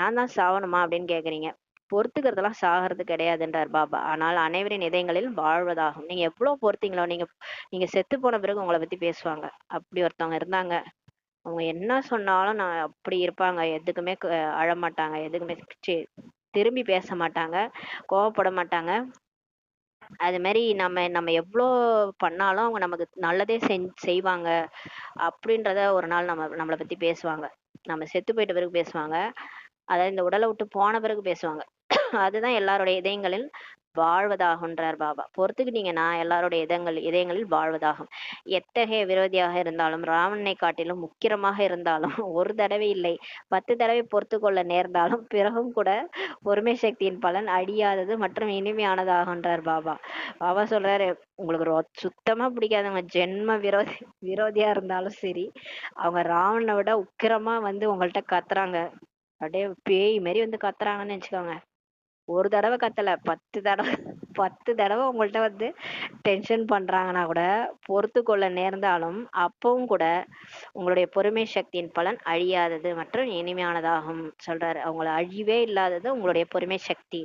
Speaker 1: ஏன் தான் சாவணுமா அப்படின்னு கேக்குறீங்க. பொறுத்துக்கிறதெல்லாம் சாகிறது கிடையாதுன்றார் பாபா. ஆனால் அனைவரின் இதயங்களில் வாழ்வதாகும். நீங்க எவ்வளவு பொறுத்தீங்களோ, நீங்க நீங்க செத்து போன பிறகு உங்களை பத்தி பேசுவாங்க. அப்படி ஒருத்தவங்க இருந்தாங்க. அவங்க என்ன சொன்னாலும் நான் அப்படி இருப்பாங்க. எதுக்குமே அழமாட்டாங்க, எதுக்குமே திரும்பி பேச மாட்டாங்க, கோவப்பட மாட்டாங்க. அது மாதிரி நம்ம நம்ம எவ்வளோ பண்ணாலும் அவங்க நமக்கு நல்லதே செய்வாங்க அப்படின்றத ஒரு நாள் நம்மளை பத்தி பேசுவாங்க. நம்ம செத்து போயிட்ட பிறகு பேசுவாங்க, அதாவது இந்த உடலை விட்டு போன பிறகு பேசுவாங்க. அதுதான் எல்லாருடைய இதயங்களில் வாழ்வதாகுன்றார் பாபா. பொறுத்துக்கிட்டீங்கன்னா எல்லாருடைய இதயங்களில் வாழ்வதாகும். எத்தகைய விரோதியாக இருந்தாலும், ராவணனை காட்டிலும் முக்கிரமாக இருந்தாலும், ஒரு தடவை இல்லை 10 தடவை பொறுத்து கொள்ள நேர்ந்தாலும் பிறகும் கூட பொறுமை சக்தியின் பலன் அழியாதது மற்றும் இனிமையானதாகுன்றார் பாபா. பாபா சொல்றாரு, உங்களுக்கு சுத்தமா பிடிக்காதவங்க ஜென்ம விரோதியா இருந்தாலும் சரி, அவங்க ராவணனை விட உக்கிரமா வந்து உங்கள்ட்ட கத்துறாங்க, அப்படியே பேய் மாரி வந்து கத்துறாங்கன்னு வச்சுக்கோங்க. ஒரு தடவை கத்தல, 10 தடவை உங்கள்ட்ட வந்து டென்ஷன் பண்றாங்கன்னா கூட பொறுத்து கொள்ள நேர்ந்தாலும் அப்பவும் கூட உங்களுடைய பொறுமை சக்தியின் பலன் அழியாதது மற்றும் இனிமையானதாகும் சொல்றாரு. அவங்கள அழிவே இல்லாதது உங்களுடைய பொறுமை சக்தி.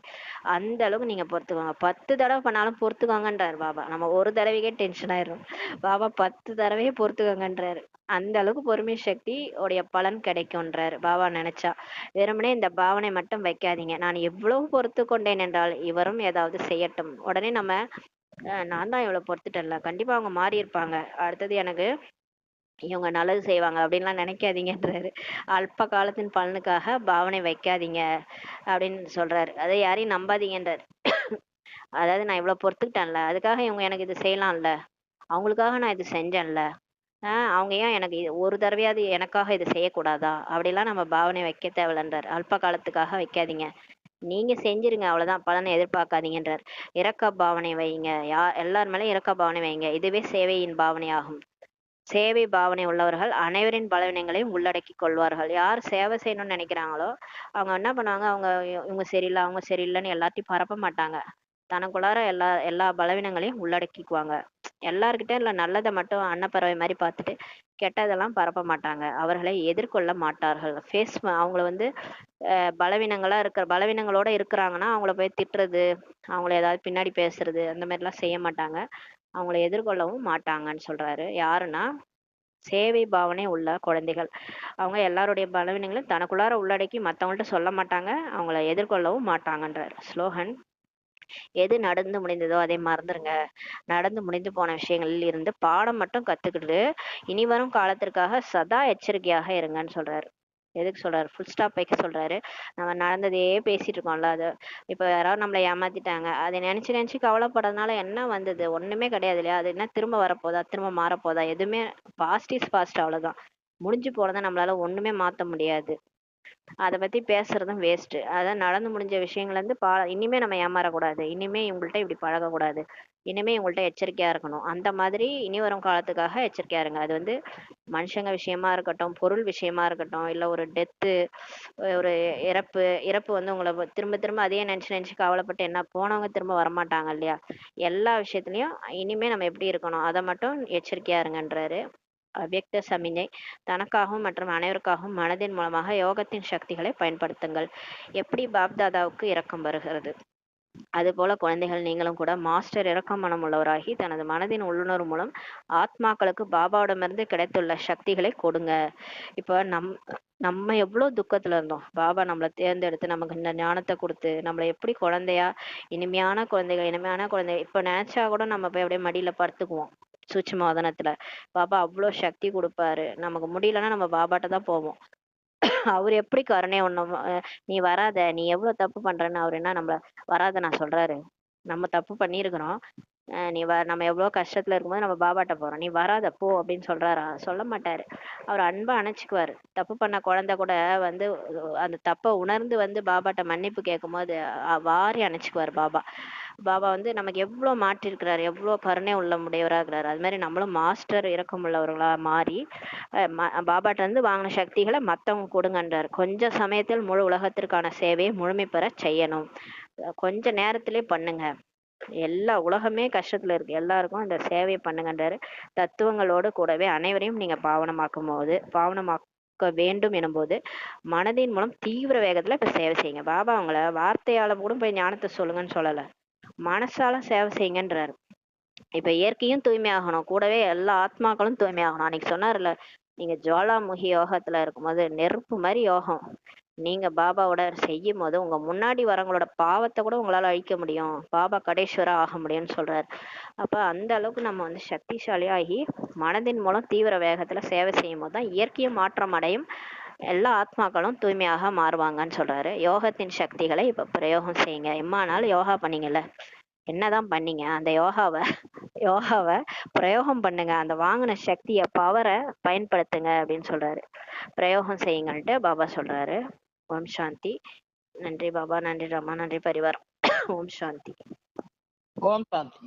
Speaker 1: அந்த அளவுக்கு நீங்க பொறுத்துக்கோங்க. 10 தடவை பண்ணாலும் பொறுத்துக்கோங்கன்றாரு பாபா. நம்ம ஒரு தடவைக்கே டென்ஷன் ஆயிரும், பாபா 10 தடவையே பொறுத்துக்கோங்கன்றாரு. அந்த அளவுக்கு பொறுமை சக்தி உடைய பலன் கிடைக்கும்ன்றாரு பாபா. நினைச்சா வெறுமனே இந்த பாவனை மட்டும் வைக்காதீங்க, நான் எவ்வளவு பொறுத்து கொண்டேன் என்றால் இவரும் ஏதாவது செய்யட்டும். உடனே நம்ம நான் தான் இவ்வளவு பொறுத்துட்டேன்ல, கண்டிப்பா அவங்க மாறி இருப்பாங்க, அடுத்தது எனக்கு இவங்க நல்லது செய்வாங்க அப்படின்லாம் நினைக்காதீங்கன்றாரு. அல்ப காலத்தின் பலனுக்காக பாவனை வைக்காதீங்க அப்படின்னு சொல்றாரு. அதை யாரையும் நம்பாதீங்கன்றாரு. அதாவது நான் இவ்வளவு பொறுத்துக்கிட்டேன்ல, அதுக்காக இவங்க எனக்கு இது செய்யலாம்ல, அவங்களுக்காக நான் இது செஞ்சேன்ல, அவங்க ஏன் எனக்கு ஒரு தடவையாவது எனக்காக இது செய்யக்கூடாதா அப்படிலாம் நம்ம பாவனை வைக்க தேவையில்லைன்றார். அல்ப காலத்துக்காக வைக்காதீங்க, நீங்க செஞ்சிருங்க அவ்வளவுதான், பலனை எதிர்பார்க்காதீங்கன்றார். இரக்க பாவனை வைங்க, எல்லார் மேலேயும் இரக்க பாவனை வைங்க, இதுவே சேவையின் பாவனை ஆகும். சேவை பாவனை உள்ளவர்கள் அனைவரின் பலவீனங்களையும் உள்ளடக்கி கொள்வார்கள். யார் சேவை செய்யணும்னு நினைக்கிறாங்களோ அவங்க என்ன பண்ணுவாங்க, அவங்க இவங்க சரியில்லை அவங்க சரியில்லைன்னு எல்லாத்தையும் பரப்ப மாட்டாங்க. தனக்குள்ளார எல்லா எல்லா பலவீனங்களையும் உள்ளடக்கிக்குவாங்க. எல்லார்கிட்ட இல்ல நல்லதை மட்டும் அன்னப்பறவை மாதிரி பார்த்துட்டு கெட்டதெல்லாம் பரப்ப மாட்டாங்க. அவர்களை எதிர்கொள்ள மாட்டார்கள். அவங்கள வந்து பலவீனங்களோட இருக்கிறாங்கன்னா அவங்கள போய் திட்டுறது, அவங்கள ஏதாவது பின்னாடி பேசுறது அந்த மாதிரிலாம் செய்ய மாட்டாங்க. அவங்கள எதிர்கொள்ளவும் மாட்டாங்கன்னு சொல்றாரு. யாருன்னா சேவை பாவனை உள்ள குழந்தைகள். அவங்க எல்லாருடைய பலவீனங்களும் தனக்குள்ளார உள்ளடக்கி மற்றவங்கள்ட்ட சொல்ல மாட்டாங்க, அவங்கள எதிர்கொள்ளவும் மாட்டாங்கன்றார். ஸ்லோகன்: எது நடந்து முடிந்ததோ அதை மறந்துருங்க. நடந்து முடிந்து போன விஷயங்களில் இருந்து பாடம் மட்டும் கத்துக்கிட்டு இனி வரும் காலத்திற்காக சதா எச்சரிக்கையாக இருங்கன்னு சொல்றாரு. எதுக்கு சொல்றாரு? ஃபுல் ஸ்டாப் வைக்க சொல்றாரு. நம்ம நடந்ததையே பேசிட்டு இருக்கோம்ல, அது இப்போ யாராவது நம்மளை ஏமாத்திட்டாங்க, அதை நினைச்சு நினைச்சு கவலைப்படுறதுனால என்ன வந்தது? ஒண்ணுமே கிடையாது இல்லையா? அது என்ன திரும்ப வரப்போதா, திரும்ப மாறப்போதா? எதுவுமே பாஸ்ட் இஸ் பாஸ்ட், அவ்வளவுதான். முடிஞ்சு போனதை நம்மளால ஒண்ணுமே மாத்த முடியாது. அதை பத்தி பேசுறதும் வேஸ்ட். அதான் நடந்து முடிஞ்ச விஷயங்கள்ல இருந்து இனிமே நம்ம ஏமாறக்கூடாது, இனிமே இவங்கள்ட்ட இப்படி பழகக்கூடாது, இனிமே இவங்கள்ட்ட எச்சரிக்கையா இருக்கணும். அந்த மாதிரி இனி வரும் காலத்துக்காக எச்சரிக்கையா இருங்க. அது வந்து மனுஷங்க விஷயமா இருக்கட்டும், பொருள் விஷயமா இருக்கட்டும், இல்ல ஒரு டெத்து, ஒரு இறப்பு வந்து உங்களை திரும்ப திரும்ப அதையே நினைச்சு நினைச்சு கவலைப்பட்டு என்ன போனவங்க திரும்ப வரமாட்டாங்க இல்லையா? எல்லா விஷயத்துலயும் இனிமே நம்ம எப்படி இருக்கணும் அதை மட்டும் எச்சரிக்கையா இருங்கன்றாரு. அவ்யக்த சமிஞை: தனக்காகவும் மற்றும் அனைவருக்காகவும் மனதின் மூலமாக யோகத்தின் சக்திகளை பயன்படுத்துங்கள். எப்படி பாப்தாதாவுக்கு இரக்கம் வருகிறது, அதுபோல குழந்தைகள் நீங்களும் கூட மாஸ்டர் இரக்க மனம் உள்ளவராகி தனது மனதின் உள்ளுணர்வு மூலம் ஆத்மாக்களுக்கு பாபாவிடமிருந்து கிடைத்துள்ள சக்திகளை கொடுங்க. இப்போ நம்ம எவ்வளவு துக்கத்துல இருந்தோம், பாபா நம்மளை தேர்ந்தெடுத்து நமக்கு இந்த ஞானத்தை கொடுத்து நம்மளை எப்படி குழந்தையா இனிமையான குழந்தை இப்ப நினைச்சா கூட நம்ம போய் அப்படியே மடியில படுத்துக்குவோம். சூட்சும வதனத்துல பாபா அவ்வளோ சக்தி கொடுப்பாரு. நமக்கு முடியலன்னா நம்ம பாபாட்ட தான் போவோம். அவர் எப்படி கருணை ஒண்ணும் நீ வராத, நீ எவ்வளவு தப்பு பண்றன்னு அவர் என்ன நம்மள வராத நான் சொல்றாரு? நம்ம தப்பு பண்ணியிருக்கிறோம், நம்ம எவ்வளவு கஷ்டத்துல இருக்கும்போது நம்ம பாபாட்ட போறோம், நீ வராத போ அப்படின்னு சொல்றாரா? சொல்ல மாட்டாரு. அவர் அன்பா அணைச்சுக்குவாரு. தப்பு பண்ண குழந்தை கூட வந்து அந்த தப்பை உணர்ந்து வந்து பாபாட்ட மன்னிப்பு கேட்கும் போது வாரி அணைச்சுக்குவார் பாபா. பாபா வந்து நமக்கு எவ்வளவு மாற்றிருக்கிறாரு, எவ்வளவு கருணை உள்ள முடியவரா இருக்கிறாரு. அது மாதிரி நம்மளும் மாஸ்டர் இரக்கம் உள்ளவர்களா மாறி பாபாட்ட இருந்து வாங்கின சக்திகளை மத்தவங்க கொடுங்கன்றார். கொஞ்ச சமயத்தில் முழு உலகத்திற்கான சேவையை முழுமை பெற செய்யணும். கொஞ்ச நேரத்திலே பண்ணுங்க. எல்லா உலகமே கஷ்டத்துல இருக்கு, எல்லாருக்கும் இந்த சேவையை பண்ணுங்கன்றாரு. தத்துவங்களோடு கூடவே அனைவரையும் நீங்க பாவனமாக்க வேண்டும் எனும்போது மனதின் மூலம் தீவிர வேகத்துல இப்ப சேவை செய்யுங்க. பாபா அவங்கள வார்த்தையால கூட போய் ஞானத்தை சொல்லுங்கன்னு சொல்லல, மனசால சேவை செய்யுங்கன்றாரு. இப்ப இயற்கையும் தூய்மையாகணும், கூடவே எல்லா ஆத்மாக்களும் தூய்மையாகணும். அன்னைக்கு சொன்னார்ல, நீங்க ஜுவாலாமுகி யோகத்துல இருக்கும்போது நெருப்பு மாதிரி யோகம் நீங்க பாபாவோட செய்யும் போது உங்க முன்னாடி வரவங்களோட பாவத்தை கூட உங்களால அழிக்க முடியும், பாபா கடேஸ்வரா ஆக முடியும்னு சொல்றாரு. அப்ப அந்த அளவுக்கு நம்ம வந்து சக்திசாலியாகி மனதின் மூலம் தீவிர வேகத்துல சேவை செய்யும் போதுதான் இயற்கையும் மாற்றம் அடையும், எல்லா ஆத்மாக்களும் தூய்மையாக மாறுவாங்கன்னு சொல்றாரு. யோகத்தின் சக்திகளை இப்ப பிரயோகம் செய்யுங்க. எம்மானாலும் யோகா பண்ணீங்கல்ல, என்னதான் பண்ணீங்க? அந்த யோகாவை பிரயோகம் பண்ணுங்க. அந்த வாங்கின சக்திய பவரை பயன்படுத்துங்க அப்படின்னு சொல்றாரு. பிரயோகம் செய்யுங்கள்ட்டு பாபா சொல்றாரு. ஓம் சாந்தி. நன்றி பாபா, நன்றி ரமா, நன்றி பரிவாரம். ஓம் சாந்தி.
Speaker 2: ஓம் சாந்தி.